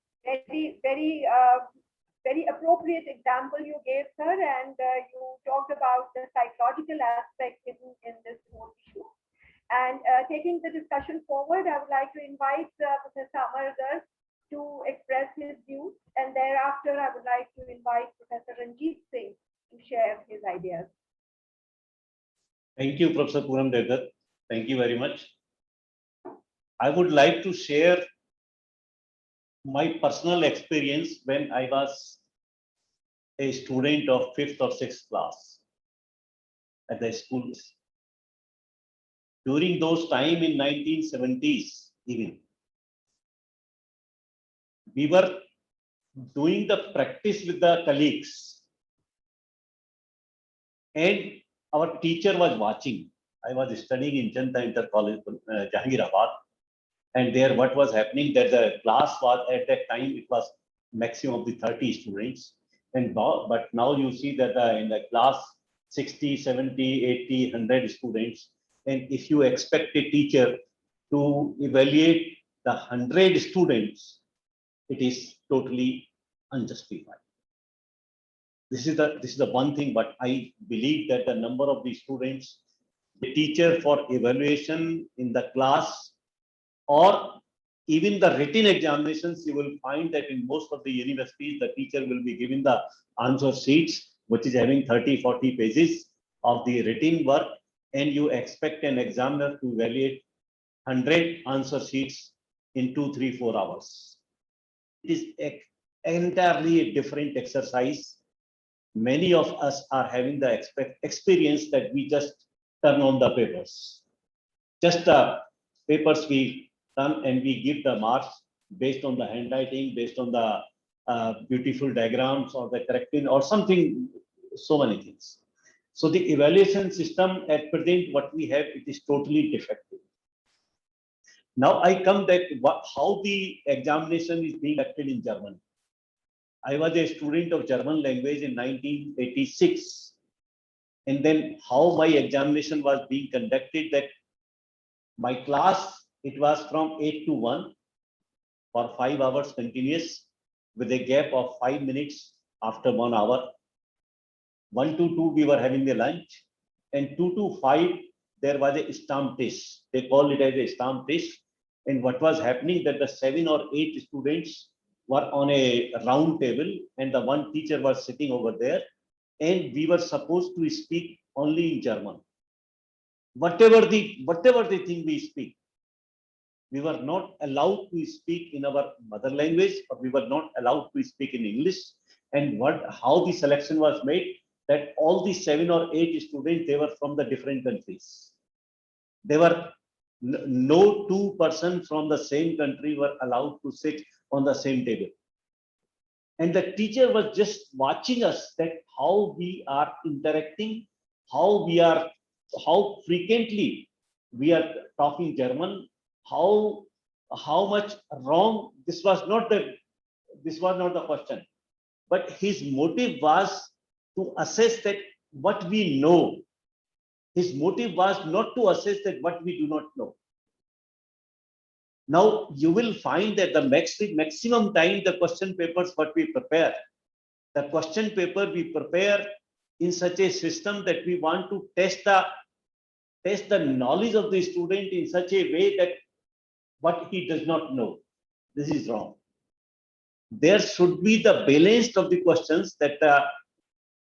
Very appropriate example you gave, sir, and you talked about the psychological aspect in this whole issue. And taking the discussion forward, I would like to invite Professor Amardas to express his views, and thereafter I would like to invite Professor Ranjit Singh to share his ideas. Thank you, Professor Poonam Devdutt. Thank you very much. I would like to share my personal experience when I was a student of 5th or 6th class at the school. During those time in 1970s, even, we were doing the practice with the colleagues, and our teacher was watching. I was studying in Janta Inter College, Jahangirabad, and there what was happening that the class was at that time, it was maximum of the 30 students, and but now you see that in the class 60, 70, 80, 100 students, and if you expect a teacher to evaluate the 100 students, it is totally unjustified. This is the one thing, but I believe that the number of the students, the teacher for evaluation in the class, or even the written examinations, you will find that in most of the universities, the teacher will be given the answer sheets, which is having 30, 40 pages of the written work, and you expect an examiner to evaluate 100 answer sheets in 2, 3, 4 hours. It is entirely a different exercise. Many of us are having the experience that we just turn on the papers. Just the papers we turn and we give the marks based on the handwriting, based on the beautiful diagrams or the correcting or something, so many things. So the evaluation system at present, what we have, it is totally defective. Now I come that how the examination is being conducted in German. I was a student of German language in 1986. And then how my examination was being conducted, that my class, it was from 8 to 1 for 5 hours continuous with a gap of 5 minutes after 1 hour. 1 to 2, we were having the lunch. and 2 to 5, there was a stamp test. They call it as a stamp test. And what was happening that the 7 or 8 students were on a round table and the one teacher was sitting over there, and we were supposed to speak only in German. Whatever the thing we speak, we were not allowed to speak in our mother language, or we were not allowed to speak in English. And how the selection was made, that all the 7 or 8 students, they were from the different countries. They were no two persons from the same country were allowed to sit on the same table. And the teacher was just watching us, that how we are interacting, how frequently we are talking German, how much wrong. This was not the question, but his motive was to assess that what we know. His motive was not to assess that what we do not know. Now you will find that the maximum time the question papers what we prepare, the question paper we prepare in such a system that we want to test the knowledge of the student in such a way that what he does not know. This is wrong. There should be the balance of the questions, that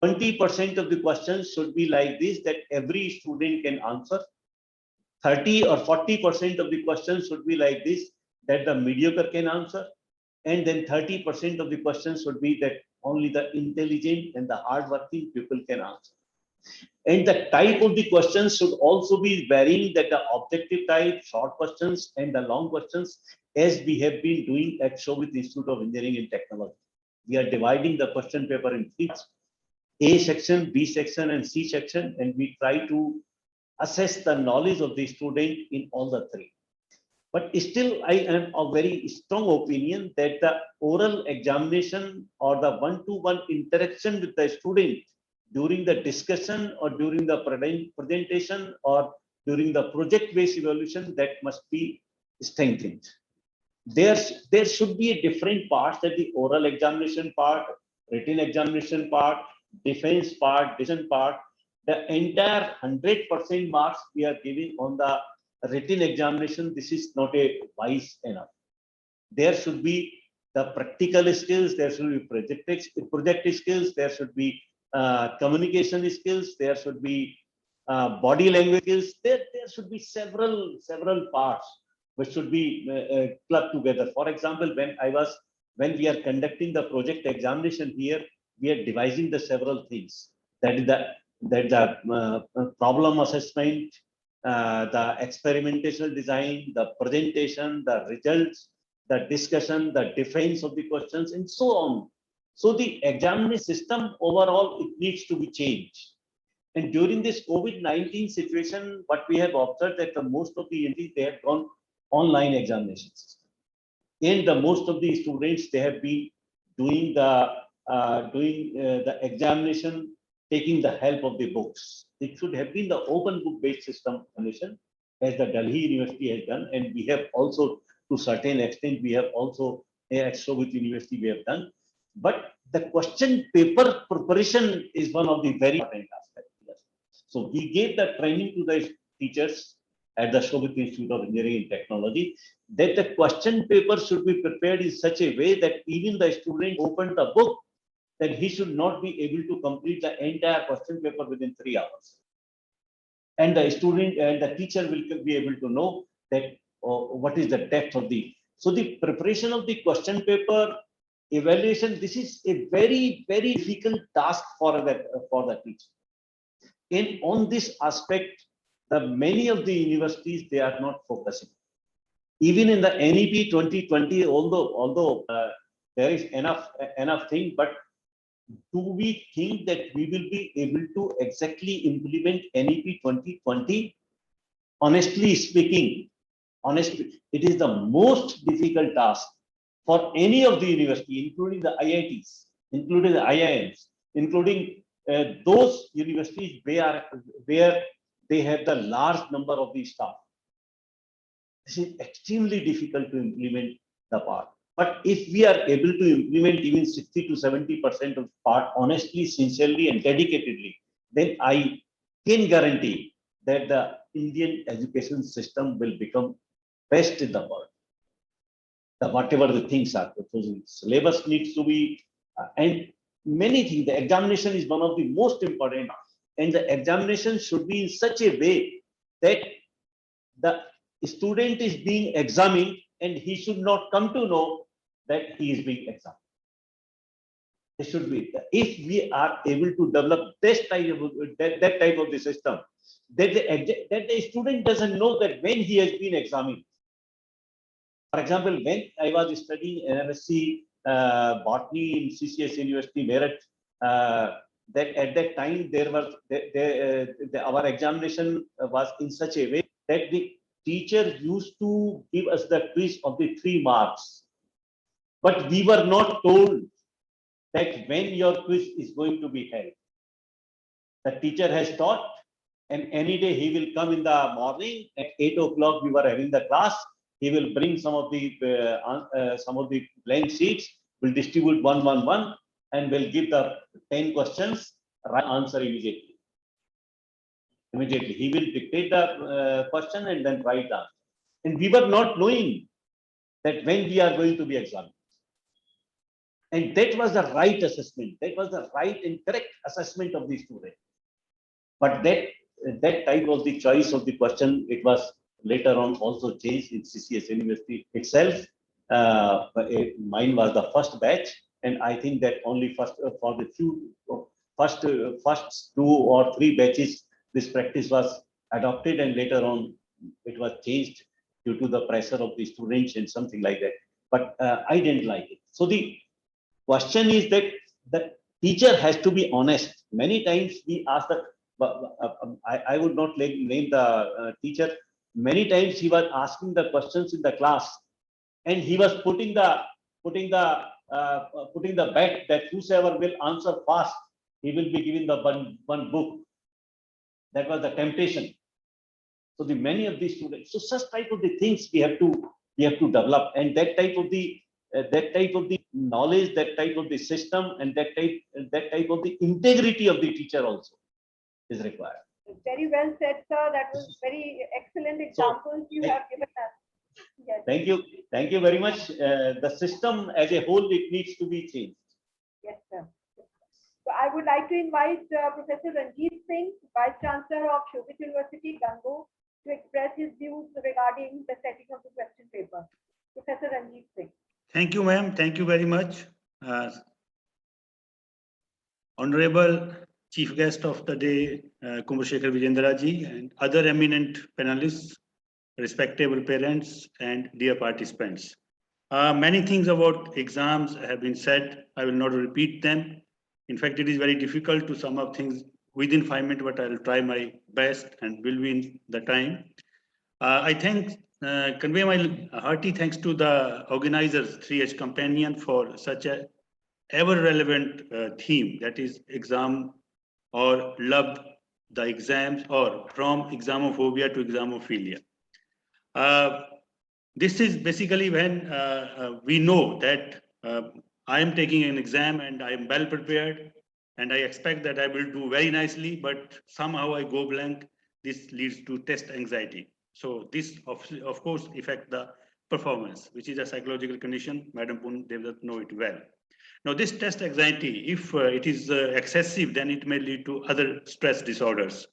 20% of the questions should be like this, that every student can answer. 30 or 40% of the questions should be like this, that the mediocre can answer. And then 30% of the questions should be that only the intelligent and the hardworking people can answer. And the type of the questions should also be varying, that the objective type, short questions, and the long questions, as we have been doing at Shobhit Institute of Engineering and Technology. We are dividing the question paper in three: A section, B section, and C section, and we try to assess the knowledge of the student in all the three. But still, I am of very strong opinion that the oral examination or the one-to-one interaction with the student during the discussion or during the presentation or during the project-based evaluation, that must be strengthened. There should be a different parts, that the oral examination part, written examination part, defense part, decision part. The entire 100% marks we are giving on the written examination, this is not a wise enough. There should be the practical skills, there should be project skills, there should be communication skills, there should be body language skills. There should be several parts which should be clubbed together. For example, when we are conducting the project examination here, we are devising the several things. That is the problem assessment, the experimental design, the presentation, the results, the discussion, the defense of the questions, and so on. So the examination system overall, it needs to be changed. And during this COVID-19 situation, what we have observed that the most of the entities, they have gone online examinations. And the most of the students, they have been doing the examination, taking the help of the books. It should have been the open book based system examination, as the Delhi University has done, and we have also, to certain extent, we have also at Shobhit University we have done. But the question paper preparation is one of the very important aspects. So we gave the training to the teachers at the Shobhit Institute of Engineering and Technology, that the question paper should be prepared in such a way that even the student opened the book, that he should not be able to complete the entire question paper within 3 hours. And the student and the teacher will be able to know that what is the depth of the. So the preparation of the question paper, evaluation, this is a very, very difficult task for the teacher. And on this aspect, many of the universities, they are not focusing. Even in the NEP 2020, although there is enough thing, but do we think that we will be able to exactly implement NEP 2020? Honestly speaking, it is the most difficult task for any of the university, including the IITs, including the IIMs, including those universities where they have the large number of the staff. This is extremely difficult to implement the part. But if we are able to implement even 60 to 70% of part honestly, sincerely, and dedicatedly, then I can guarantee that the Indian education system will become best in the world. Whatever the things are proposing, syllabus needs to be, and many things. The examination is one of the most important, and the examination should be in such a way that the student is being examined and he should not come to know that he is being examined. It should be, if we are able to develop this type of that type of the system, that the student doesn't know that when he has been examined. For example, when I was studying MSc botany in CCS University, Meerut, that at that time there was our examination was in such a way that the teacher used to give us the quiz of the 3 marks, but we were not told that when your quiz is going to be held. The teacher has taught, and any day he will come in the morning at 8 o'clock. We were having the class. He will bring some of the blank sheets. Will distribute one, and will give the 10 questions. Right answer immediately. Immediately, he will dictate the question and then write the answer. And we were not knowing that when we are going to be examined. And that was the right assessment. That was the right and correct assessment of the student. But that type of the choice of the question, it was later on also changed in CCS University itself. Mine was the first batch, and I think that only first 2 or 3 batches this practice was adopted, and later on it was changed due to the pressure of the students and something like that. But I didn't like it. So the question is that the teacher has to be honest. Many times we ask the, I would not name the teacher. Many times he was asking the questions in the class, and he was putting the bet that whosoever will answer fast, he will be given the one book. That was the temptation. So the many of these students. So such type of the things we have to develop, and that type of the knowledge, that type of the system, and that type of the integrity of the teacher also is required. Very well said, sir. That was very excellent examples you have given us. Yes. Thank you very much. The system as a whole, it needs to be changed. Yes, sir. So I would like to invite Professor Ranjit Singh, Vice Chancellor of Shobit University, Gango, to express his views regarding the setting of the question paper. Professor Ranjit Singh. Thank you, ma'am. Thank you very much. Honorable Chief Guest of the day, Kumar Shekhar Vijayendra ji, and other eminent panelists, respectable parents, and dear participants. Many things about exams have been said. I will not repeat them. In fact, it is very difficult to sum up things within 5 minutes, but I will try my best and will win the time. I convey my hearty thanks to the organizers, 3H Companion, for such a ever-relevant theme, that is exam, or love the exams, or from examophobia to examophilia. This is basically when we know that I am taking an exam and I am well prepared, and I expect that I will do very nicely, but somehow I go blank. This leads to test anxiety. So this, of course, affects the performance, which is a psychological condition. Madam Pun Devdutt know it well. Now, this test anxiety, if it is excessive, then it may lead to other stress disorders.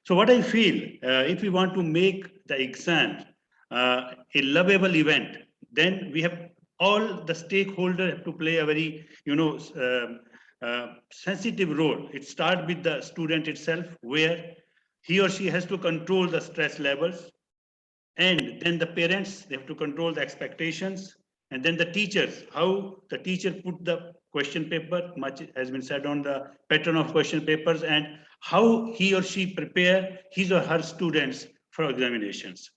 So what I feel, if we want to make the exam a lovable event, then we have all the stakeholders to play a very, sensitive role. It starts with the student itself, where he or she has to control the stress levels, and then the parents, they have to control the expectations, and then the teachers, how the teacher put the question paper, much has been said on the pattern of question papers, and how he or she prepare his or her students for examinations.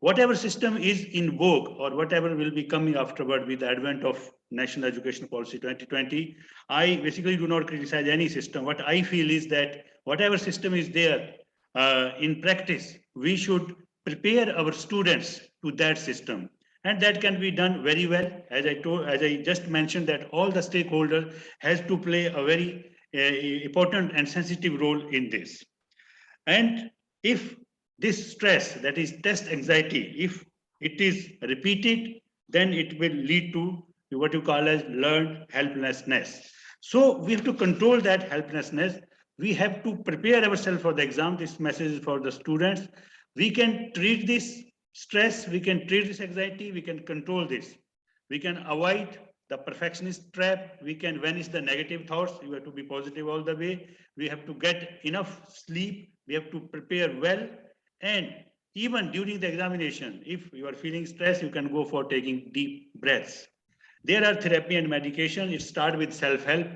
Whatever system is in vogue, or whatever will be coming afterward with the advent of National Education Policy 2020, I basically do not criticize any system. What I feel is that whatever system is there, in practice, we should prepare our students to that system. And that can be done very well. As I just mentioned, that all the stakeholders has to play a very important and sensitive role in this. And if this stress, that is test anxiety, if it is repeated, then it will lead to what you call as learned helplessness. So we have to control that helplessness. We have to prepare ourselves for the exam. This message is for the students. We can treat this stress, we can treat this anxiety, we can control this. We can avoid the perfectionist trap. We can vanish the negative thoughts. You have to be positive all the way. We have to get enough sleep. We have to prepare well. And even during the examination, if you are feeling stress, you can go for taking deep breaths. There are therapy and medication. It starts with self-help.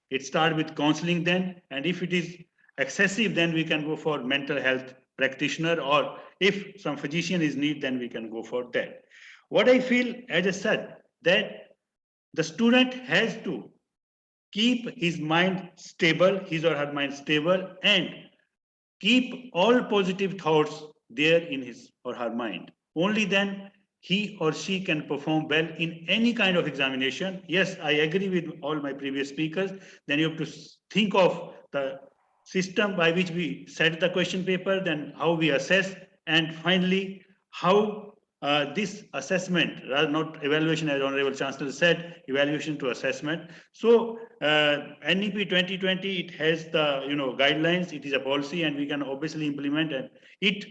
It starts with counseling then. And if it is excessive, then we can go for mental health practitioner, or if some physician is needed, then we can go for that. What I feel, as I said, that the student has to keep his mind stable, his or her mind stable, and keep all positive thoughts there in his or her mind. Only then he or she can perform well in any kind of examination. Yes, I agree with all my previous speakers. Then you have to think of the system by which we set the question paper, then how we assess, and finally, how this assessment, rather not evaluation, as Honorable Chancellor said, evaluation to assessment. So NEP 2020, it has the guidelines, it is a policy, and we can obviously implement, and it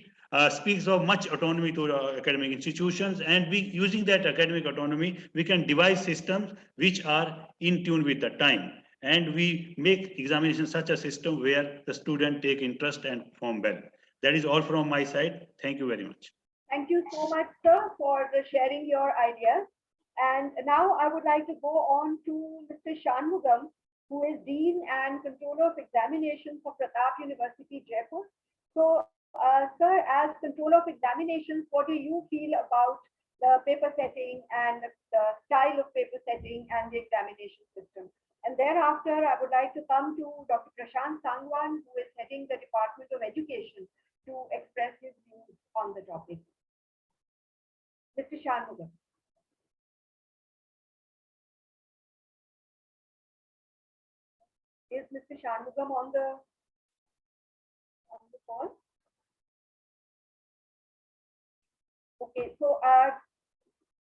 speaks of much autonomy to academic institutions, and we using that academic autonomy, we can devise systems which are in tune with the time. And we make examination such a system where the student take interest and perform well. That is all from my side. Thank you very much. Thank you so much, sir, for sharing your ideas. And now I would like to go on to Mr. Shanmugam, who is Dean and Controller of Examinations for Pratap University, Jaipur. So, sir, as Controller of Examinations, what do you feel about the paper setting and the style of paper setting and the examination system? And thereafter, I would like to come to Dr. Prashant Sangwan, who is heading the Department of Education, to express his views on the topic. Mr. Shanmugam. Is Mr. Shanmugam on the call? Okay, so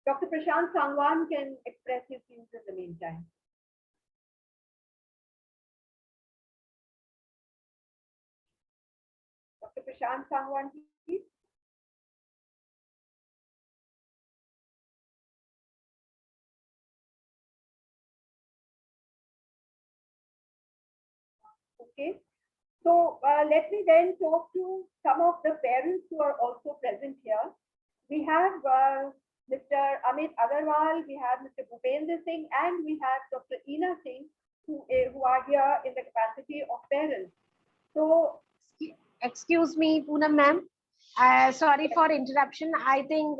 Dr. Prashant Sangwan can express his views in the meantime. Dr. Prashant Sangwan, please. Okay, so let me then talk to some of the parents who are also present here. We have Mr. Amit Agarwal, we have Mr. Bhupendra Singh, and we have Dr. Eena Singh, who are here in the capacity of parents. So, excuse me, Poonam ma'am. Sorry for interruption. I think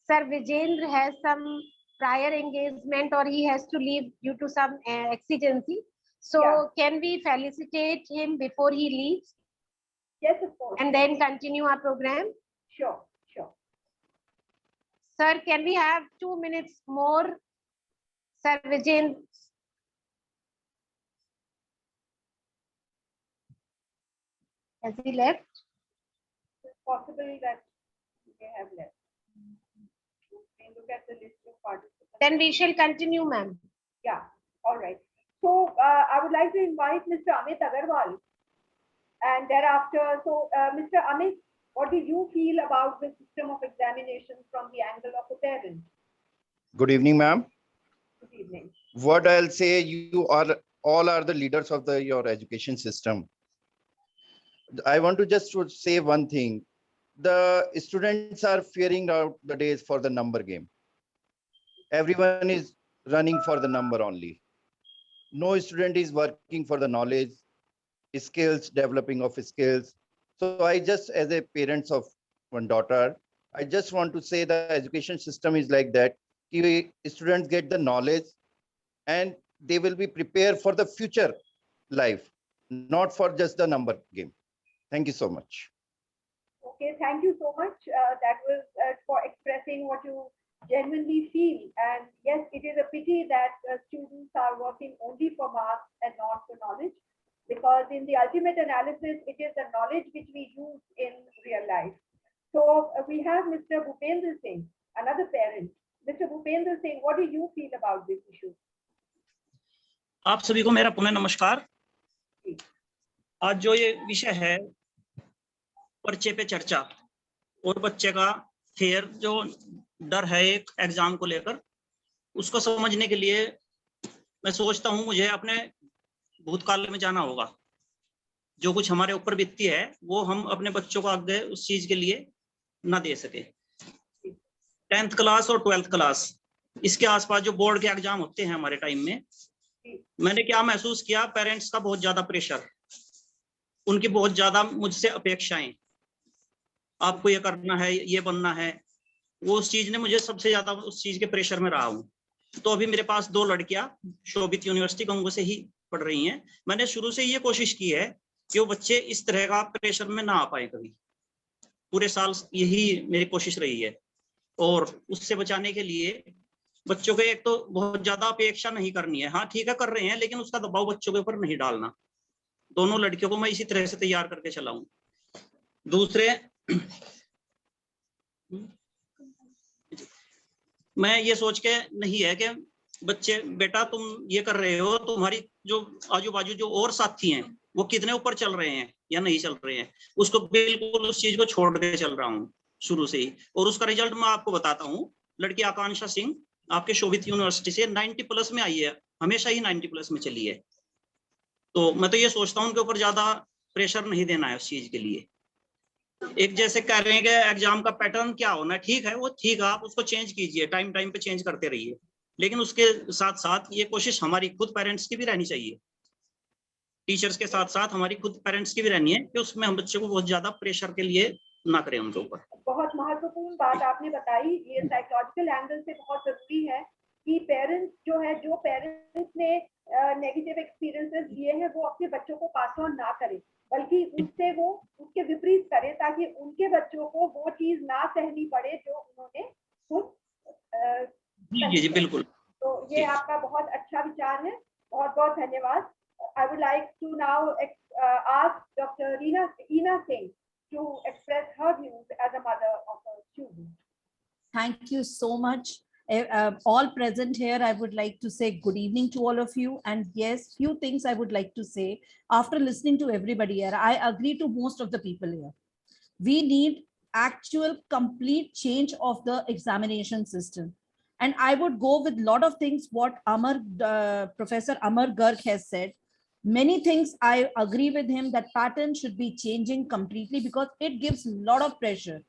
Sir Vijendra has some prior engagement, or he has to leave due to some exigency. So can we felicitate him before he leaves? Yes, of course. And then continue our program? Sure, sure. Sir, can we have 2 minutes more? Sir Vijendra. Has he left? It's possible that they have left. Look at the list of participants. Then we shall continue, ma'am. Yeah, all right. So I would like to invite Mr. Amit Agarwal. And thereafter, so Mr. Amit, what do you feel about the system of examination from the angle of a parent? Good evening, ma'am. Good evening. What I'll say, you are all are the leaders of your education system. I want to just say one thing. The students are fearing out the days for the number game. Everyone is running for the number only. No student is working for the knowledge, skills, developing of skills. So I just, as a parents of one daughter, I just want to say the education system is like that. Students get the knowledge and they will be prepared for the future life, not for just the number game. Thank you so much. Okay, thank you so much. That was for expressing what you genuinely feel. And yes, it is a pity that students are working only for marks and not for knowledge. because in the ultimate analysis, it is the knowledge which we use in real life. So we have Mr. Bhupendra Singh, another parent. Mr. Bhupendra Singh, what do you feel about this issue? आप सभी को मेरा पुनः नमस्कार। आज जो ये विषय है पर्चे पे चर्चा और बच्चे का फेयर जो डर है एक एग्जाम को लेकर, उसको समझने के लिए मैं सोचता हूँ मुझे अपने भूतकाल में जाना होगा। जो कुछ हमारे ऊपर बीतती है वो हम अपने बच्चों को आगे उस चीज के लिए ना दे सके। 10th क्लास और 12th क्लास इसके आसपास जो बोर्ड के एग्जाम होते हैं हमारे टाइम में, मैंने क्या महसूस किया, पेरेंट्स का बहुत ज्यादा प्रेशर, उनकी बहुत ज्यादा मुझसे अपेक्षाएं, आपको ये करना है, ये बनना है, वो उस चीज ने मुझे सबसे ज्यादा उस चीज के प्रेशर में रहा हूँ। तो अभी मेरे पास 2 लड़कियां शोभित यूनिवर्सिटी गंगो से ही पढ़ रही हैं। मैंने शुरू से ये कोशिश की है कि वो बच्चे इस तरह का प्रेशर में ना आ पाए कभी। पूरे साल यही मेरी कोशिश रही है और उससे बचाने के लिए बच्चों के एक तो बहुत ज्यादा अपेक्षा नहीं करनी है। हाँ ठीक है कर रहे हैं, लेकिन उसका दबाव बच्चों के ऊपर नहीं डालना। दोनों लड़कियों को मैं इसी तरह से तैयार करके चलाऊं। दूसरे, मैं ये सोच के नहीं है कि बच्चे बेटा तुम ये कर रहे हो, तुम्हारी जो आजू बाजू जो और साथी हैं वो कितने ऊपर चल रहे हैं या नहीं चल रहे हैं, उसको बिल्कुल उस चीज को छोड़ के चल रहा हूँ शुरू से ही। और उसका रिजल्ट मैं आपको बताता हूँ। लड़की आकांक्षा सिंह आपके शोभित यूनिवर्सिटी से 90+ में आई है, हमेशा ही 90+ में चली है। तो मैं तो ये सोचता हूँ उनके ऊपर ज्यादा प्रेशर नहीं देना है उस चीज के लिए। एक जैसे कह रहे हैं कि एग्जाम का पैटर्न क्या होना है, ठीक है वो ठीक है, आप उसको चेंज कीजिए, टाइम टाइम पे चेंज करते रहिए, लेकिन उसके साथ साथ ये कोशिश हमारी खुद पेरेंट्स की भी रहनी चाहिए, टीचर्स के साथ साथ हमारी खुद पेरेंट्स की भी रहनी है कि उसमें हम बच्चे को बहुत ज्यादा प्रेशर के लिए ना करें उनके ऊपर। बहुत महत्वपूर्ण बात आपने बताई, ये साइकोलॉजिकल एंगल से बहुत जरूरी है कि पेरेंट्स जो है, जो पेरेंट्स ने नेगेटिव एक्सपीरियंसेस लिए हैं वो अपने बच्चों को पास ऑन ना करें, बल्कि उससे वो उसके विपरीत करें, ताकि उनके बच्चों को वो चीज ना सहनी पड़े जो उन्होंने खुद जी बिल्कुल। तो ये आपका बहुत अच्छा विचार है, बहुत बहुत धन्यवाद। I would like to now ask Dr. Ina Singh to express her views as a mother of a student. Thank you so much. All present here, I would like to say good evening to all of you. And yes, few things I would like to say after listening to everybody here. I agree to most of the people here. We need actual complete change of the examination system. And I would go with a lot of things what Professor Amar Garg has said. Many things I agree with him, that pattern should be changing completely because it gives a lot of pressure.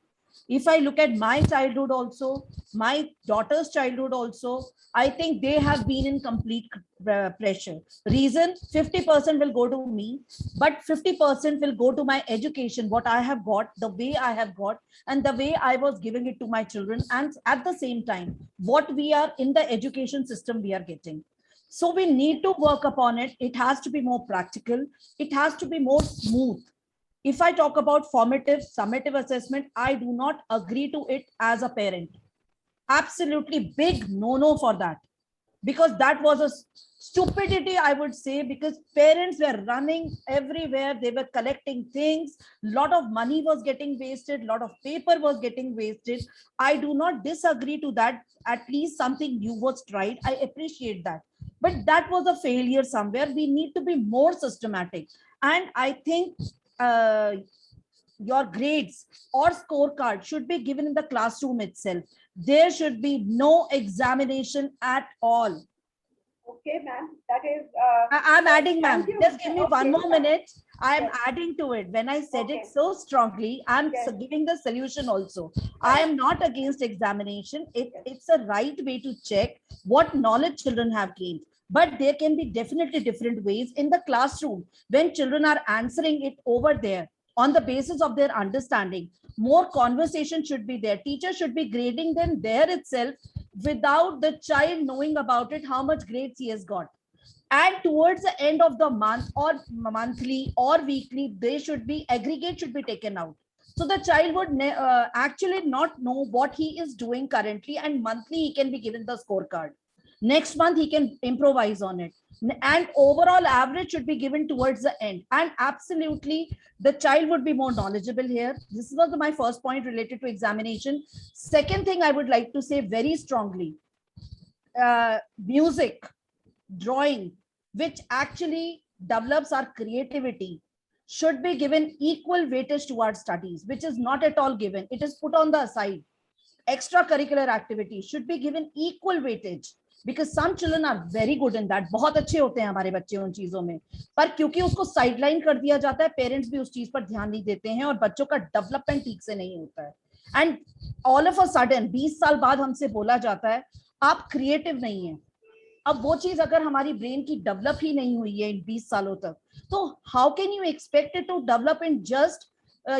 If I look at my childhood also, my daughter's childhood also, I think they have been in complete pressure. Reason, 50% will go to me, but 50% will go to my education, what I have got, the way I have got, and the way I was giving it to my children. And at the same time, what we are in the education system we are getting. So we need to work upon it. It has to be more practical. It has to be more smooth. If I talk about formative, summative assessment, I do not agree to it as a parent. Absolutely big no-no for that. Because that was a stupidity, I would say, because parents were running everywhere. They were collecting things. A lot of money was getting wasted. A lot of paper was getting wasted. I do not disagree to that. At least something new was tried. I appreciate that. But that was a failure somewhere. We need to be more systematic. And I think your grades or scorecard should be given in the classroom itself. There should be no examination at all. Okay, ma'am. That is. I'm adding, ma'am. Just give me one more minute. I am adding to it. When I said it so strongly, I'm giving the solution also. I am not against examination. It's a right way to check what knowledge children have gained. But there can be definitely different ways in the classroom when children are answering it over there on the basis of their understanding. More conversation should be there. Teacher should be grading them there itself without the child knowing about it, how much grades he has got. And towards the end of the month or monthly or weekly, they should be aggregate should be taken out. So the child would actually not know what he is doing currently, and monthly he can be given the scorecard. Next month, he can improvise on it. And overall average should be given towards the end. And absolutely, the child would be more knowledgeable here. This was my first point related to examination. Second thing I would like to say very strongly, music, drawing, which actually develops our creativity, should be given equal weightage towards studies, which is not at all given. It is put on the side. Extracurricular activities should be given equal weightage, because some children are very good in that. बहुत अच्छे होते हैं हमारे बच्चे उन चीजों में, पर क्योंकि उसको साइडलाइन कर दिया जाता है, पेरेंट्स भी उस चीज पर ध्यान नहीं देते हैं और बच्चों का डेवलपमेंट ठीक से नहीं होता है. And all of a sudden 20 साल बाद हमसे बोला जाता है आप क्रिएटिव नहीं है. अब वो चीज अगर हमारी ब्रेन की डेवलप ही नहीं हुई है इन 20 सालों तक, तो how can you expect it to develop in just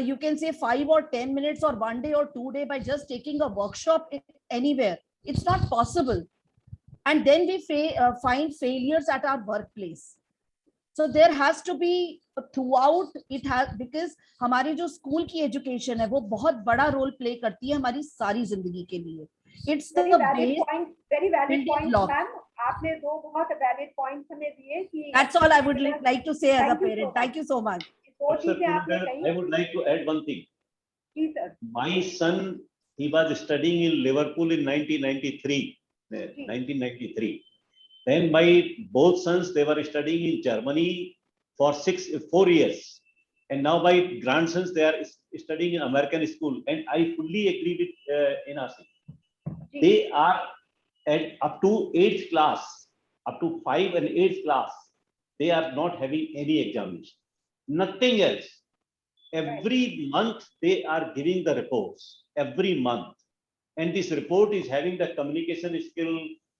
you can say 5 or 10 minutes or 1 day or 2 days by just taking a workshop anywhere? It's not possible. And then we find failures at our workplace. So there has to be throughout it has, because हमारी जो school की education है वो बहुत बड़ा role play करती है हमारी सारी जिंदगी के लिए. It's the very valid point, ma'am. आपने दो बहुत valid points हमें दिए कि. That's all I would like to say as a parent. Thank you so much. I would like to add one thing. Please, sir. My son, he was studying in Liverpool in 1993. 1993. Then my both sons, they were studying in Germany for 4 years. And now my grandsons, they are studying in American school. And I fully agree with Inasi. They are up to 8th class, up to 5 and 8th class. They are not having any examination. Nothing else. Every month they are giving the reports, every month. And this report is having the communication skill,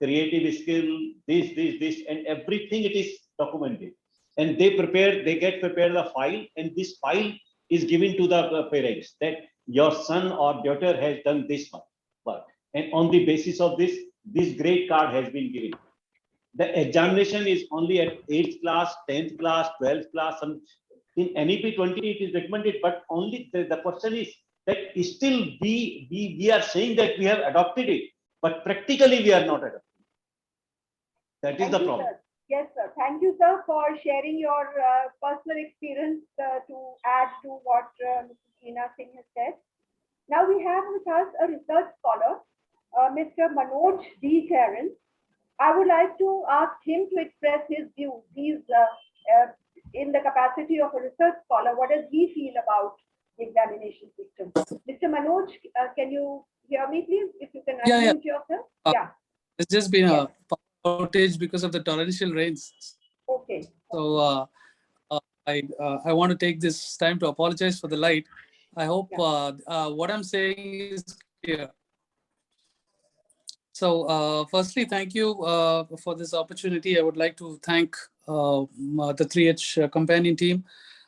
creative skill, this, and everything it is documented. And they get prepared the file, and this file is given to the parents that your son or daughter has done this work. And on the basis of this grade card has been given. The examination is only at 8th class, 10th class, 12th class. In NEP 20, it is recommended, but only the question is that still we are saying that we have adopted it, but practically we are not adopting. That is the problem. Sir. Yes, sir. Thank you, sir, for sharing your personal experience to add to what Mrs. Hina Singh has said. Now we have with us a research scholar, Mr. Manoj D. Karen. I would like to ask him to express his views. He's in the capacity of a research scholar. What does he feel about the examination system? Mr. Manoj, can you hear me, please? If you can unmute yourself. It's just been a outage because of the torrential rains. Okay. So I want to take this time to apologize for the light. I hope what I'm saying is clear. So firstly, thank you for this opportunity. I would like to thank the 3H companion team,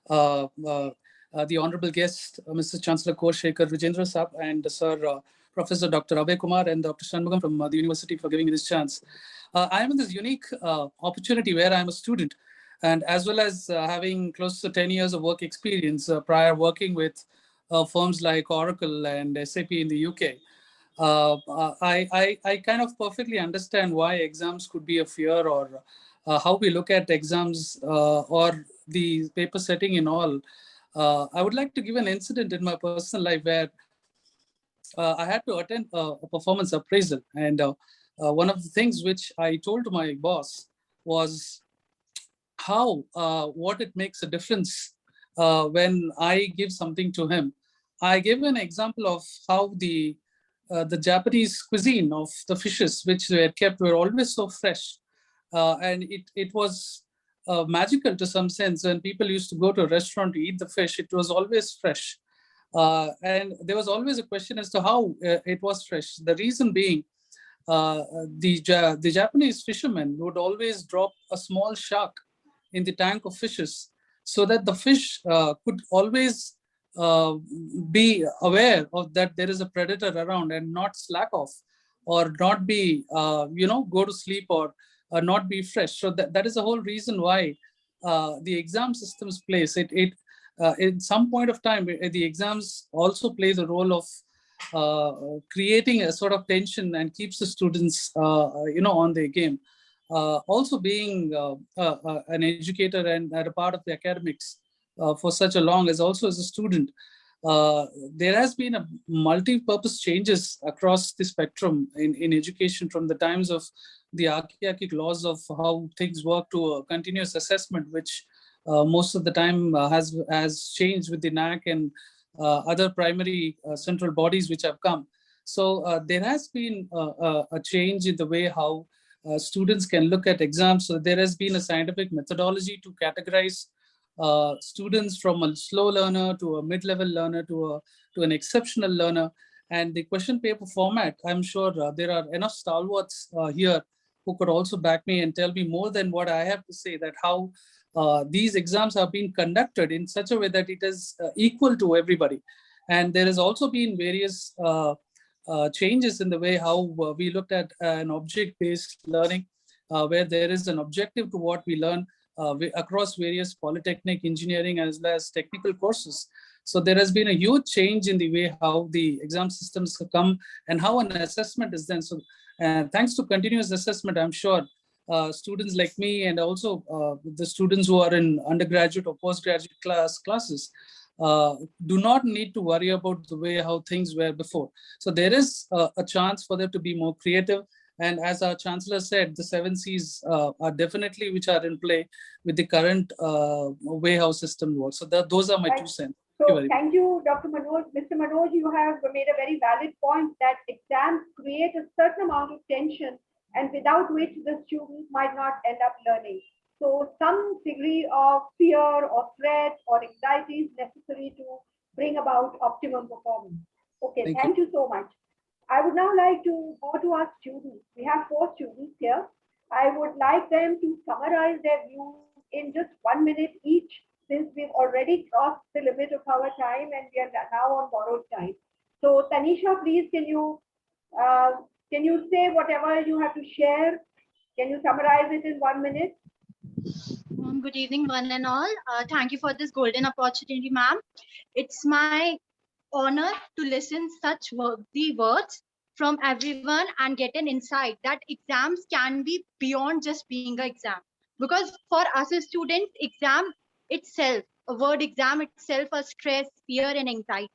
the honorable guest, Mr. Chancellor Koshekar Vijendra Saab, and Sir Professor Dr. Abhay Kumar and Dr. Shanmugam from the university for giving me this chance. I am in this unique opportunity where I am a student, and as well as having close to 10 years of work experience prior working with firms like Oracle and SAP in the UK. I kind of perfectly understand why exams could be a fear, or how we look at exams or the paper setting and all. I would like to give an incident in my personal life where I had to attend a performance appraisal. And one of the things which I told to my boss was how, what it makes a difference when I give something to him. I gave an example of how the Japanese cuisine of the fishes which were kept were always so fresh. And it was magical to some sense. When people used to go to a restaurant to eat the fish, it was always fresh. And there was always a question as to how it was fresh. The reason being, the Japanese fishermen would always drop a small shark in the tank of fishes so that the fish could always be aware of that there is a predator around and not slack off or not be, go to sleep or not be fresh. So that is the whole reason why the exam systems place. In some point of time, the exams also play the role of creating a sort of tension and keeps the students, on their game. Also being an educator and a part of the academics for such a long as also as a student, there has been a multi-purpose changes across the spectrum in education from the times of the archaic laws of how things work to a continuous assessment, which most of the time has changed with the NAC and other primary central bodies which have come. So there has been a change in the way how students can look at exams. So there has been a scientific methodology to categorize students from a slow learner to a mid-level learner to an exceptional learner. And the question paper format, I'm sure there are enough stalwarts here who could also back me and tell me more than what I have to say, that how these exams have been conducted in such a way that it is equal to everybody. And there has also been various changes in the way how we looked at an object-based learning, where there is an objective to what we learn across various polytechnic, engineering, as well as technical courses. So there has been a huge change in the way how the exam systems come and how an assessment is done. So thanks to continuous assessment, I'm sure students like me and also the students who are in undergraduate or postgraduate classes do not need to worry about the way how things were before. So there is a chance for them to be more creative. And as our Chancellor said, the 7 Cs are definitely which are in play with the current way how system works. So those are my 2 cents. So thank you, Dr. Manoj. Mr. Manoj, you have made a very valid point that exams create a certain amount of tension and without which the students might not end up learning. So some degree of fear or threat or anxiety is necessary to bring about optimum performance. Okay, thank you so much. I would now like to go to our students. We have 4 students here. I would like them to summarize their views in just 1 minute each, since we've already crossed the limit of our time and we are now on borrowed time. So Tanisha, please, can you say whatever you have to share? Can you summarize it in 1 minute? Good evening, one and all. Thank you for this golden opportunity, ma'am. It's my honor to listen such worthy words from everyone and get an insight that exams can be beyond just being an exam. Because for us as students, exam itself, a word exam itself, a stress, fear, and anxiety.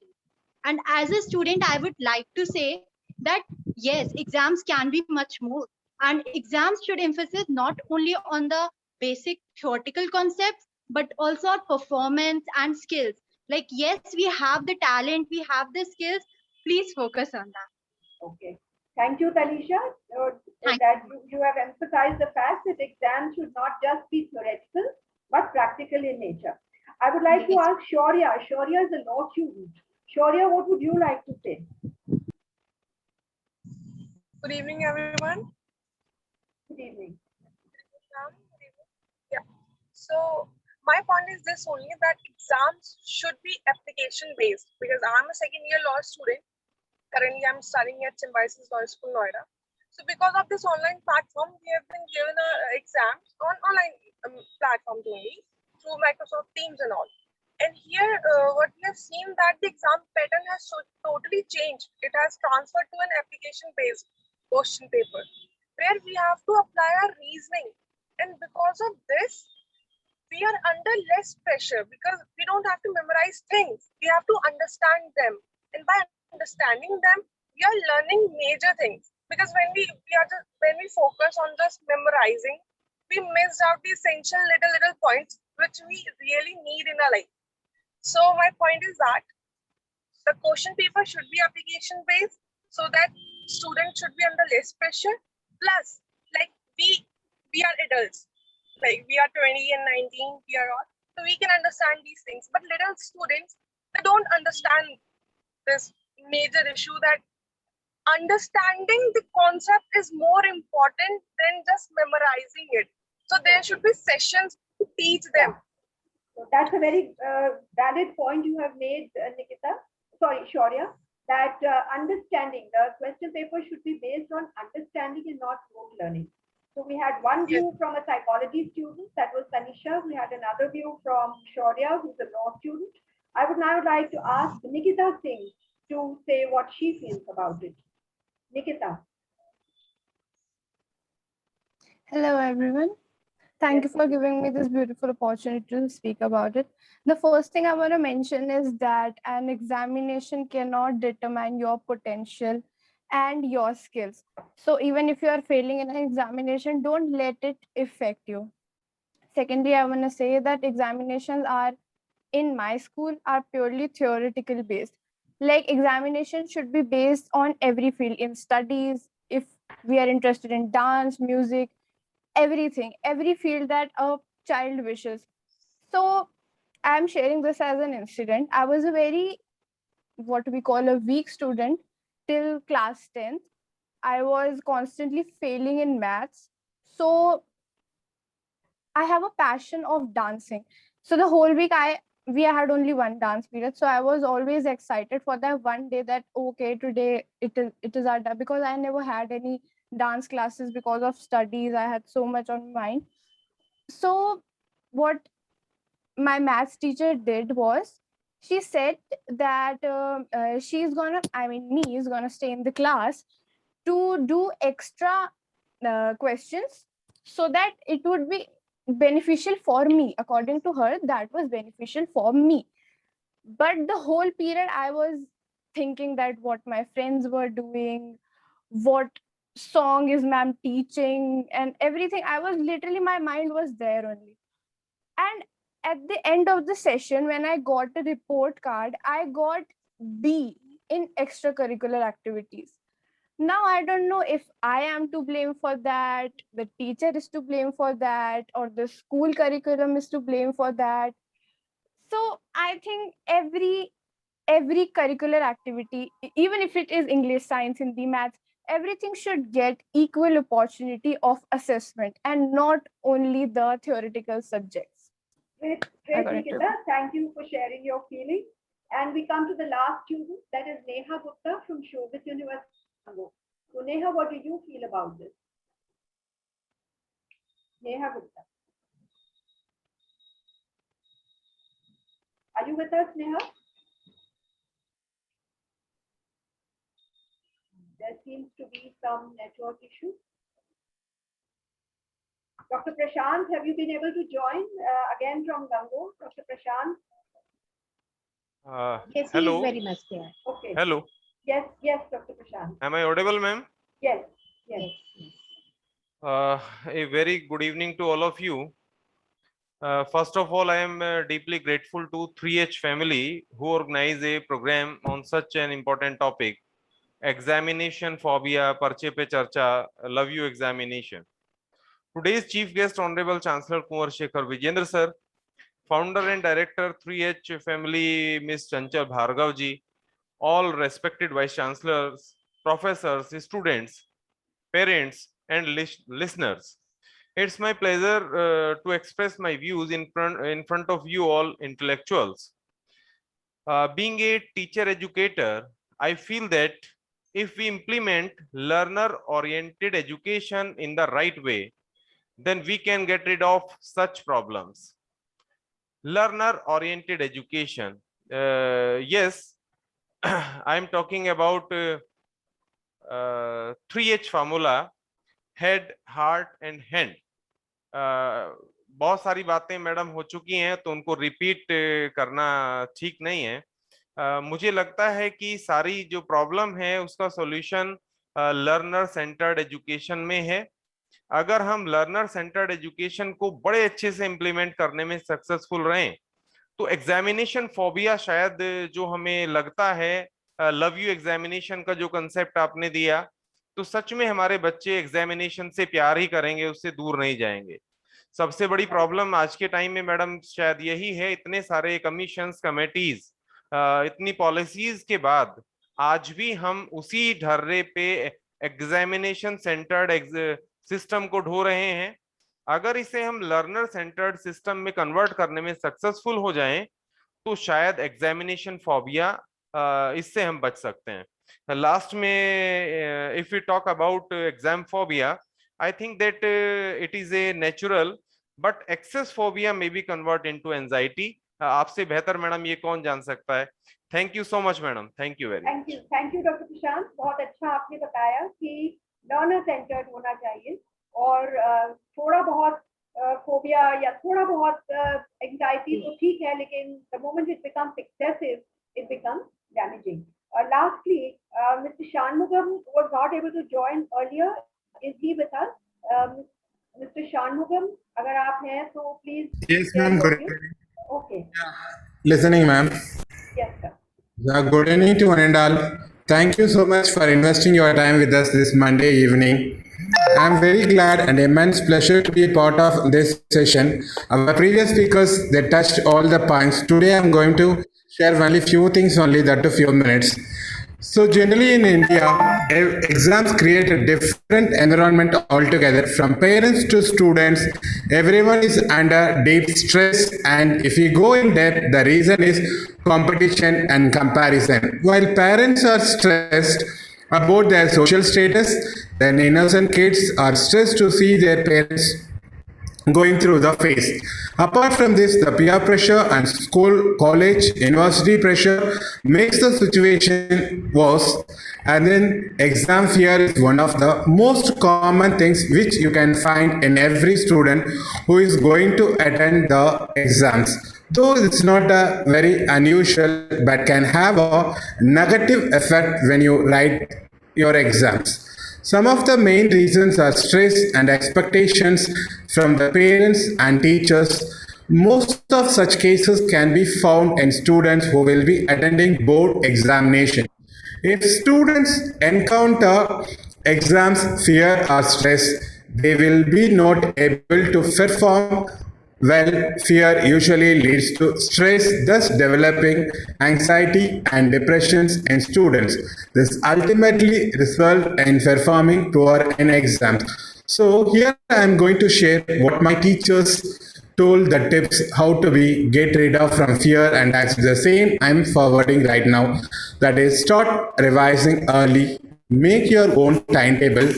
And as a student, I would like to say that yes, exams can be much more. And exams should emphasize not only on the basic theoretical concepts, but also on performance and skills. Like, yes, we have the talent, we have the skills. Please focus on that. Okay. Thank you, Talisha. That you have emphasized the fact that exams should not just be theoretical, but practical in nature. I would like to ask Shaurya. Shaurya is a law student. Shaurya, what would you like to say? Good evening, everyone. Good evening. Yeah. So my point is this only, that exams should be application based, because I'm a second-year law student. Currently, I'm studying at Symbiosis Law School, Noida. So because of this online platform, we have been given exams on online platforms only through Microsoft Teams and all. And here, what we have seen that the exam pattern has totally changed. It has transferred to an application-based question paper, where we have to apply our reasoning. And because of this, we are under less pressure, because we don't have to memorize things. We have to understand them. And by understanding them, we are learning major things. Because when we focus on just memorizing, we miss out the essential little points which we really need in our life. So my point is that the question paper should be application based, so that students should be under less pressure. Plus, like we are adults, like we are 20 and 19, we are all, so we can understand these things. But little students, they don't understand this major issue, that understanding the concept is more important than just memorizing it. So there should be sessions to teach them. So that's a very valid point you have made, Shaurya, that understanding, the question paper should be based on understanding and not rote learning. So we had one view from a psychology student, that was Tanisha. We had another view from Shaurya, who's a law student. I would now like to ask Nikita Singh to say what she feels about it. Nikita. Hello, everyone. Thank you for giving me this beautiful opportunity to speak about it. The first thing I want to mention is that an examination cannot determine your potential and your skills. So even if you are failing in an examination, don't let it affect you. Secondly, I want to say that examinations are in my school are purely theoretical based. Like examination should be based on every field in studies. If we are interested in dance, music, everything, every field that a child wishes. So I'm sharing this as an incident. I was a very, what we call a weak student till class 10th. I was constantly failing in maths. So I have a passion of dancing. So the whole week we had only one dance period. So I was always excited for that one day that okay, today it is our day, because I never had any dance classes because of studies. I had so much on mind. So what my maths teacher did was she said that she's gonna, I mean me, is gonna stay in the class to do extra questions so that it would be beneficial for me. According to her, that was beneficial for me. But the whole period I was thinking that what my friends were doing, what song is ma'am teaching, and everything. I was literally, my mind was there only. And at the end of the session, when I got a report card, I got B in extracurricular activities. Now I don't know if I am to blame for that, the teacher is to blame for that, or the school curriculum is to blame for that. So I think every curricular activity, even if it is English, science, Hindi, maths, everything should get equal opportunity of assessment and not only the theoretical subjects. Great, Nikita. Thank you for sharing your feelings. And we come to the last student, that is Neha Gupta from Shobit University. So Neha, what do you feel about this? Neha Gupta. Are you with us, Neha? There seems to be some network issue. Dr. Prashant, have you been able to join again from Gango? Dr. Prashant? Yes, hello. he is very much there. Okay. Hello. Yes, Dr. Prashant. Am I audible, ma'am? Yes. A very good evening to all of you. First of all, I am deeply grateful to 3H family who organize a program on such an important topic. Examination phobia, Parche Pe Charcha, Love You Examination. Today's chief guest, Honorable Chancellor Kunwar Shekhar Vijayendra sir, founder and director 3H family, Ms. Chanchal Bhargav ji, all respected vice chancellors, professors, students, parents, and listeners. It's my pleasure to express my views in front of you all intellectuals. Being a teacher educator, I feel that if we implement learner-oriented education in the right way, then we can get rid of such problems. Learner-oriented education. Yes, I am talking about 3H formula, head, heart and hand. बहुत सारी बातें madam हो चुकी हैं तो उनको repeat करना ठीक नहीं है। मुझे लगता है कि सारी जो प्रॉब्लम है उसका सॉल्यूशन लर्नर सेंटर्ड एजुकेशन में है। अगर हम लर्नर सेंटर्ड एजुकेशन को बड़े अच्छे से इम्प्लीमेंट करने में सक्सेसफुल रहें तो एग्जामिनेशन फोबिया शायद जो हमें लगता है, लव यू एग्जामिनेशन का जो कंसेप्ट आपने दिया, तो सच में हमारे बच्चे एग्जामिनेशन से प्यार ही करेंगे, उससे दूर नहीं जाएंगे। सबसे बड़ी प्रॉब्लम आज के टाइम में मैडम शायद यही है, इतने सारे कमीशंस, कमेटीज, इतनी पॉलिसीज के बाद आज भी हम उसी ढर्रे पे एग्जामिनेशन सेंटर्ड सिस्टम को ढो रहे हैं। अगर इसे हम लर्नर सेंटर्ड सिस्टम में कन्वर्ट करने में सक्सेसफुल हो जाएं तो शायद एग्जामिनेशन फोबिया इससे हम बच सकते हैं। लास्ट में if you talk about exam phobia, I think that it is a natural, but excess phobia may be converted into anxiety. आपसे बेहतर मैडम ये कौन जान सकता है। Thank you so much madam, thank you very much. Thank you doctor Prashant, बहुत अच्छा आपने बताया कि लर्नर सेंटर्ड होना चाहिए और थोड़ा बहुत फोबिया या थोड़ा बहुत एंजाइटी तो ठीक है, लेकिन the moment it becomes excessive it becomes damaging. Lastly, Mr. Shanmugam was not able to join earlier. Is he with us? Mr. Shanmugam, अगर आप हैं तो please. Yes, ma'am. Good evening. Okay. Listening, ma'am. Yes, sir. Good evening to one and all. Thank you so much for investing your time with us this Monday evening. I'm very glad and immense pleasure to be a part of this session. Our previous speakers, they touched all the points. Today, I'm going to share only few things only, that a few minutes. So generally in India, exams create a different environment altogether. From parents to students, everyone is under deep stress, and if you go in depth, the reason is competition and comparison. While parents are stressed about their social status, then innocent kids are stressed to see their parents going through the phase. Apart from this, the peer pressure and school, college, university pressure makes the situation worse. And then exam fear is one of the most common things which you can find in every student who is going to attend the exams. Though it's not a very unusual, but can have a negative effect when you write your exams. Some of the main reasons are stress and expectations from the parents and teachers. Most of such cases can be found in students who will be attending board examination. If students encounter exams fear or stress, they will be not able to perform well. Fear usually leads to stress, thus developing anxiety and depressions in students. This ultimately results in performing poor in exams. So here I am going to share what my teachers told, the tips how to get rid of from fear, and that's the same I'm forwarding right now. That is, start revising early, make your own timetable,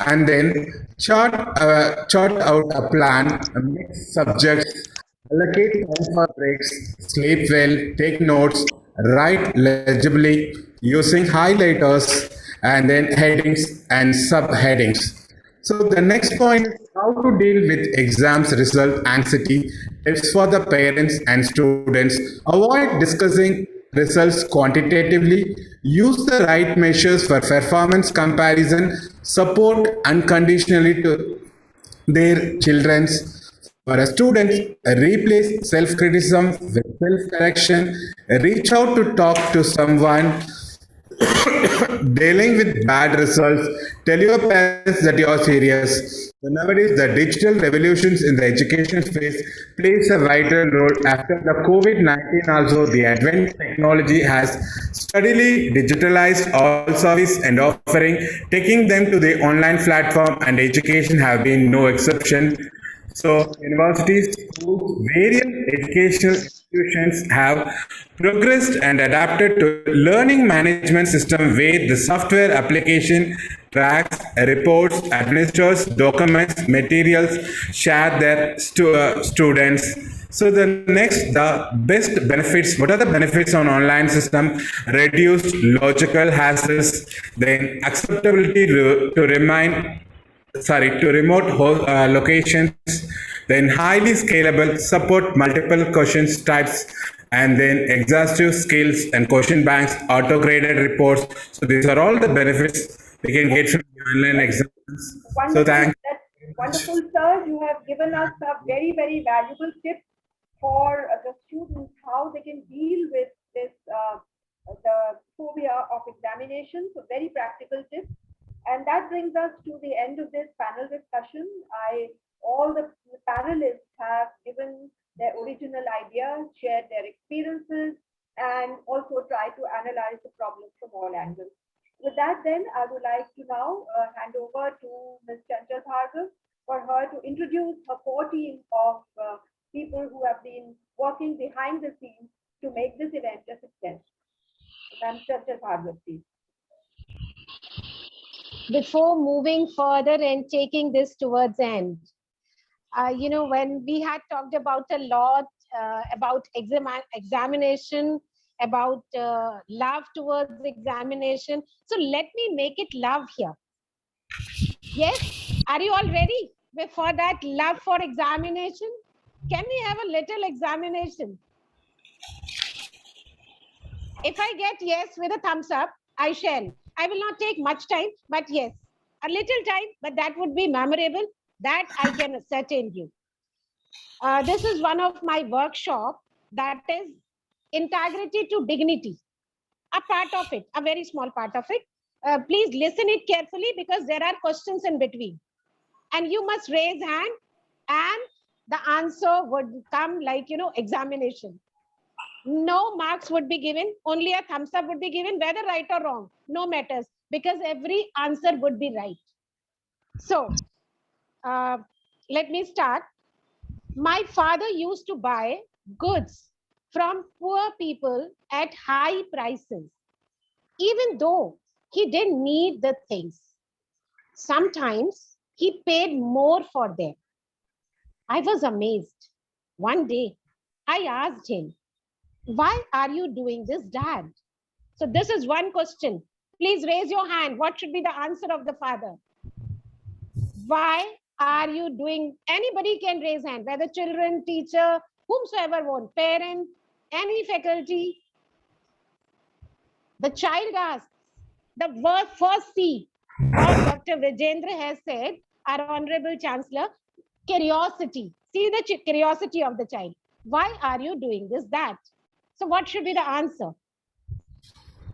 and then chart out a plan, mix subjects, allocate time for breaks, sleep well, take notes, write legibly using highlighters, and then headings and subheadings. So the next point is how to deal with exams result anxiety. Tips for the parents and students. Avoid discussing results quantitatively. Use the right measures for performance comparison. Support unconditionally to their children's. For a student, replace self-criticism with self-correction. Reach out to talk to someone dealing with bad results. Tell your parents that you are serious. So nowadays, the digital revolutions in the education space plays a vital role. After the COVID-19 also, the advanced technology has steadily digitalized all service and offering, taking them to the online platform, and education have been no exception. So universities, schools, various educational institutions have progressed and adapted to learning management system where the software application tracks, reports, administers, documents, materials, share their students. So the best benefits, what are the benefits on online system? Reduced logical hassles, then acceptability to remote locations, then highly scalable, support multiple questions types, and then exhaustive skills and question banks, auto-graded reports. So these are all the benefits we can get from the online exams. So thank you. Wonderful, sir. You have given us a very, very valuable tip for the students, how they can deal with this, the phobia of examination. So very practical tips. And that brings us to the end of this panel discussion. All the panelists have given their original ideas, shared their experiences, and also tried to analyze the problem from all angles. With that, then, I would like to now hand over to Ms. Chanchal Bhargav for her to introduce her core team of people who have been working behind the scenes to make this event a success. Ms. Chanchal Bhargav, please. Before moving further and taking this towards end, when we had talked about a lot about examination, about love towards examination. So let me make it love here. Yes, are you all ready for that love for examination? Can we have a little examination? If I get yes with a thumbs up, I shall. I will not take much time, but yes, a little time, but that would be memorable. That I can ascertain you. This is one of my workshop, that is integrity to dignity. A part of it, a very small part of it. Please listen it carefully because there are questions in between. And you must raise hand and the answer would come like, examination. No marks would be given, only a thumbs up would be given, whether right or wrong, no matters, because every answer would be right. So, let me start. My father used to buy goods from poor people at high prices, even though he didn't need the things. Sometimes he paid more for them. I was amazed. One day, I asked him, "Why are you doing this, Dad?" So this is one question. Please raise your hand. What should be the answer of the father? Why are you doing? Anybody can raise hand, whether children, teacher, whomsoever want, parent, any faculty. The child asks, the first C, what Dr. Vijendra has said, our Honorable Chancellor, curiosity. See the curiosity of the child. Why are you doing this, that? So what should be the answer?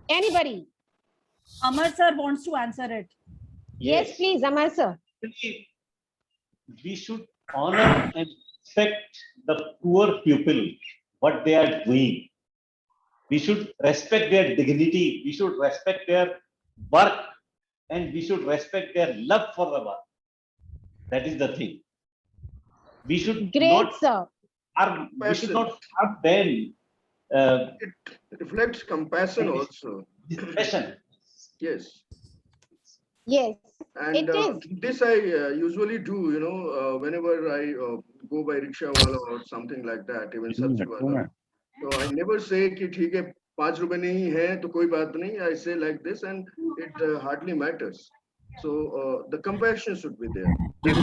Anybody? Amar sir wants to answer it. Yes, please, Amar sir. We should honor and respect the poor people, what they are doing. We should respect their dignity. We should respect their work, and we should respect their love for the work. That is the thing. We should not harm. We should not harm them. It reflects compassion also. Compassion. Yes. Yes. And it is. This I usually do, whenever I go by rickshaw wala or something like that, even sabji wala. So I never say कि ठीक है 5 रुपए नहीं है तो कोई बात नहीं. I say like this, and it hardly matters. So the compassion should be there. Yes,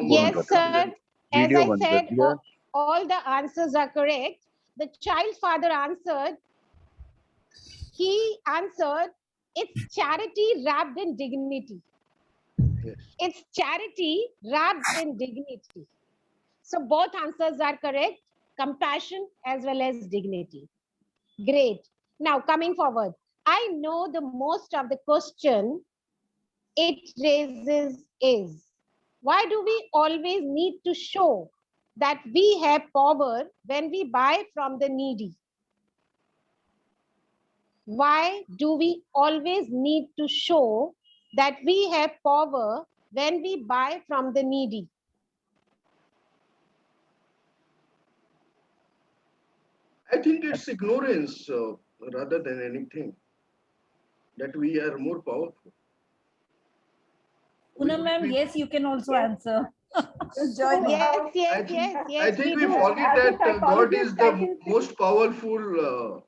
yes, sir. As I said, all the answers are correct. The child father answered. He answered, it's charity wrapped in dignity. Yes. It's charity wrapped in dignity. So both answers are correct. Compassion as well as dignity. Great. Now coming forward, I know the most of the question it raises is, why do we always need to show that we have power when we buy from the needy? Why do we always need to show that we have power when we buy from the needy? I think it's ignorance rather than anything, that we are more powerful. Poonam ma'am, yes, you can also answer. Yes. I think we forget that God is the most powerful,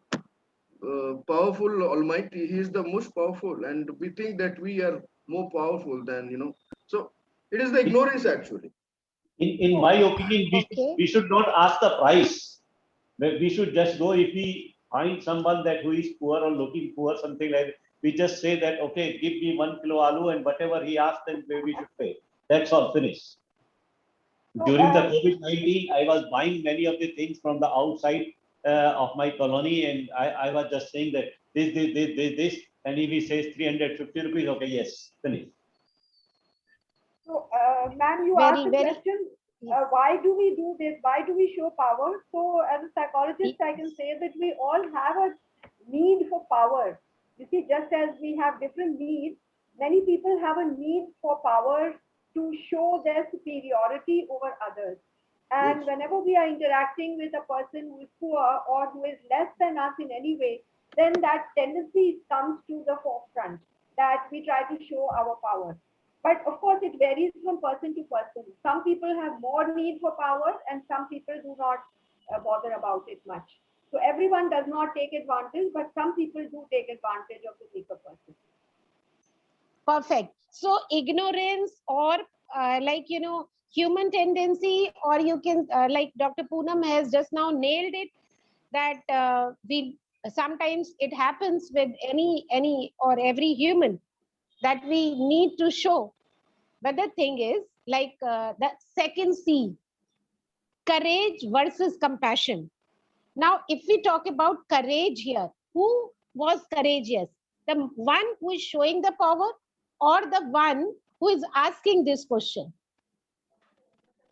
powerful Almighty. He is the most powerful, and we think that we are more powerful than. So it is the ignorance actually. In my opinion, we should not ask the price. We should just go, if we find someone that who is poor or looking poor, something like that, we just say that, okay, give me 1 kilo aloo, and whatever he asks, then we should pay. That's all, finished. During the COVID-19, I was buying many of the things from the outside of my colony, and I was just saying that this, and if he says 350 rupees, okay, yes, finish. So, ma'am, you asked the question, why do we do this? Why do we show power? So, as a psychologist, I can say that we all have a need for power. You see, just as we have different needs, many people have a need for power to show their superiority over others. And whenever we are interacting with a person who is poor or who is less than us in any way, then that tendency comes to the forefront, that we try to show our power. But of course, it varies from person to person. Some people have more need for power and some people do not bother about it much. So everyone does not take advantage, but some people do take advantage of the weaker person. Perfect. So ignorance or human tendency, or you can like Dr. Poonam has just now nailed it, that we sometimes it happens with any or every human that we need to show. But the thing is, like the second C, courage versus compassion. Now, if we talk about courage here, who was courageous? The one who is showing the power, or the one who is asking this question?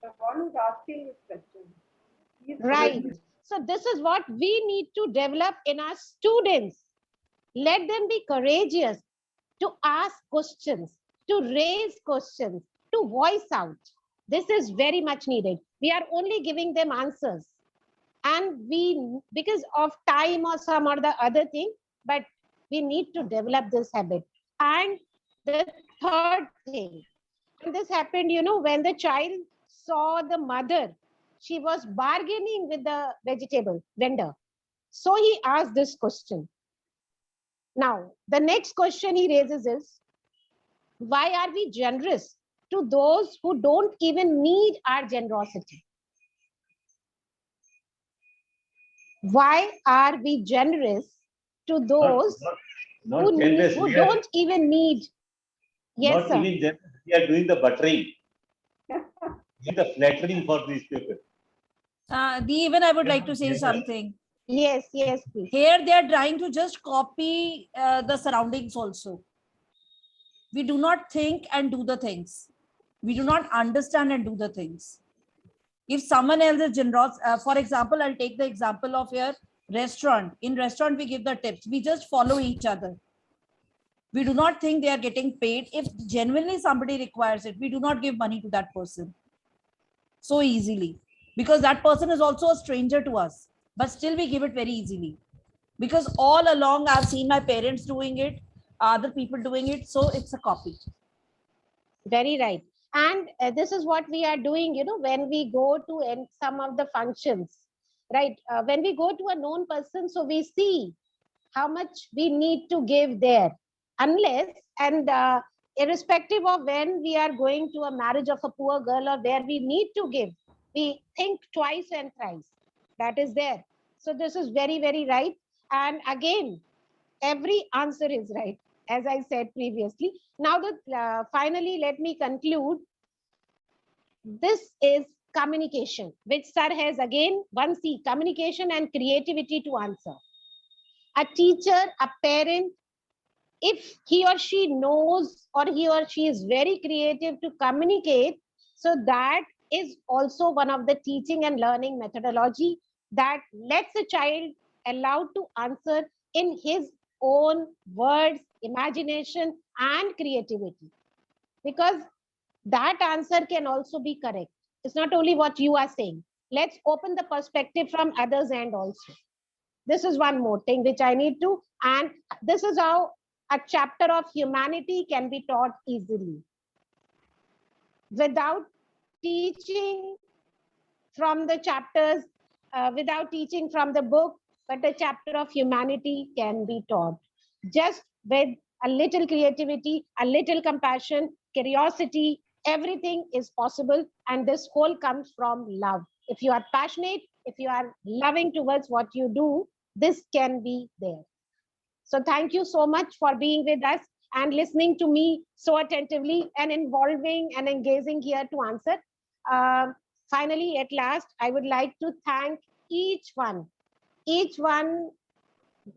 The one who's asking this question. Right. So this is what we need to develop in our students. Let them be courageous to ask questions, to raise questions, to voice out. This is very much needed. We are only giving them answers. And we, because of time or some or the other thing, but we need to develop this habit. And the third thing, and this happened, when the child saw the mother, she was bargaining with the vegetable vendor. So he asked this question. Now, the next question he raises is, why are we generous to those who don't even need our generosity? Why are we generous to those Not who generous, we are don't even need? Yes, not sir. even generous, we are doing the buttering, doing the flattering for these people. Even I would like to say something. Yes, yes, please. Here they are trying to just copy the surroundings also. We do not think and do the things. We do not understand and do the things. If someone else is generous, for example, I'll take the example of your restaurant. In restaurant, we give the tips. We just follow each other. We do not think they are getting paid. If genuinely somebody requires it, we do not give money to that person so easily, because that person is also a stranger to us, but still we give it very easily. Because all along I've seen my parents doing it, other people doing it, so it's a copy. Very right. And this is what we are doing, when we go to some of the functions, right? When we go to a known person, so we see how much we need to give there. Unless, and irrespective of when we are going to a marriage of a poor girl or where we need to give, we think twice and thrice. That is there. So this is very, very right. And again, every answer is right, as I said previously. Now, finally, let me conclude. This is communication, which sir has again, 1C, communication and creativity to answer. A teacher, a parent, if he or she knows or he or she is very creative to communicate, so that is also one of the teaching and learning methodology that lets a child allowed to answer in his own words, imagination, and creativity. Because that answer can also be correct. It's not only what you are saying. Let's open the perspective from others' end also. This is one more thing which I need to, and this is how a chapter of humanity can be taught easily. Without teaching from the chapters, without teaching from the book, but a chapter of humanity can be taught. Just with a little creativity, a little compassion, curiosity, everything is possible. And this whole comes from love. If you are passionate, if you are loving towards what you do, this can be there. So thank you so much for being with us and listening to me so attentively and involving and engaging here to answer. Finally, at last, I would like to thank each one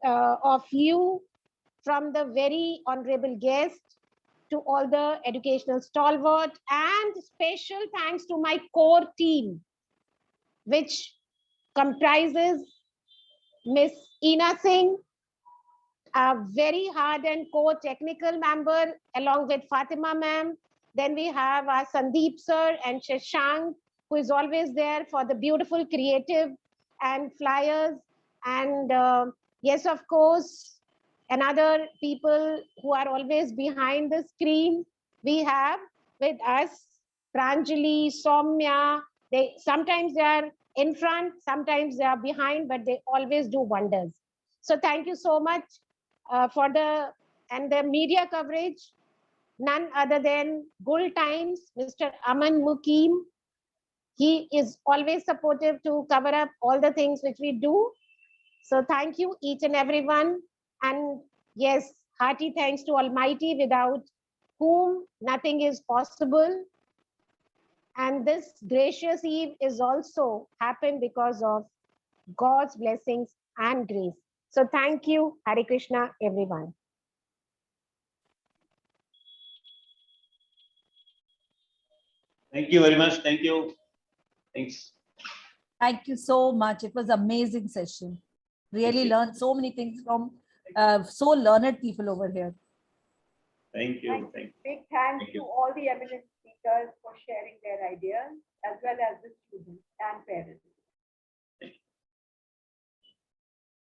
of you, from the very honorable guest to all the educational stalwart, and special thanks to my core team, which comprises Miss Ina Singh, a very hard and core technical member, along with Fatima ma'am. Then we have our Sandeep sir and Shashank, who is always there for the beautiful creative and flyers. And yes, of course, another people who are always behind the screen. We have with us Pranjali, Soumya. Sometimes they are in front, sometimes they are behind, but they always do wonders. So thank you so much for the media coverage. None other than Gul Times, Mr. Aman Mukim. He is always supportive to cover up all the things which we do. So thank you each and everyone. And yes, hearty thanks to Almighty, without whom nothing is possible. And this gracious eve is also happened because of God's blessings and grace. So thank you, Hare Krishna, everyone. Thank you very much. Thank you. Thanks. Thank you so much. It was amazing session. Really learned so many things from so learned people over here. Thank you. Thank you. Big thanks Thank you. to all the eminent speakers for sharing their ideas, as well as the students and parents.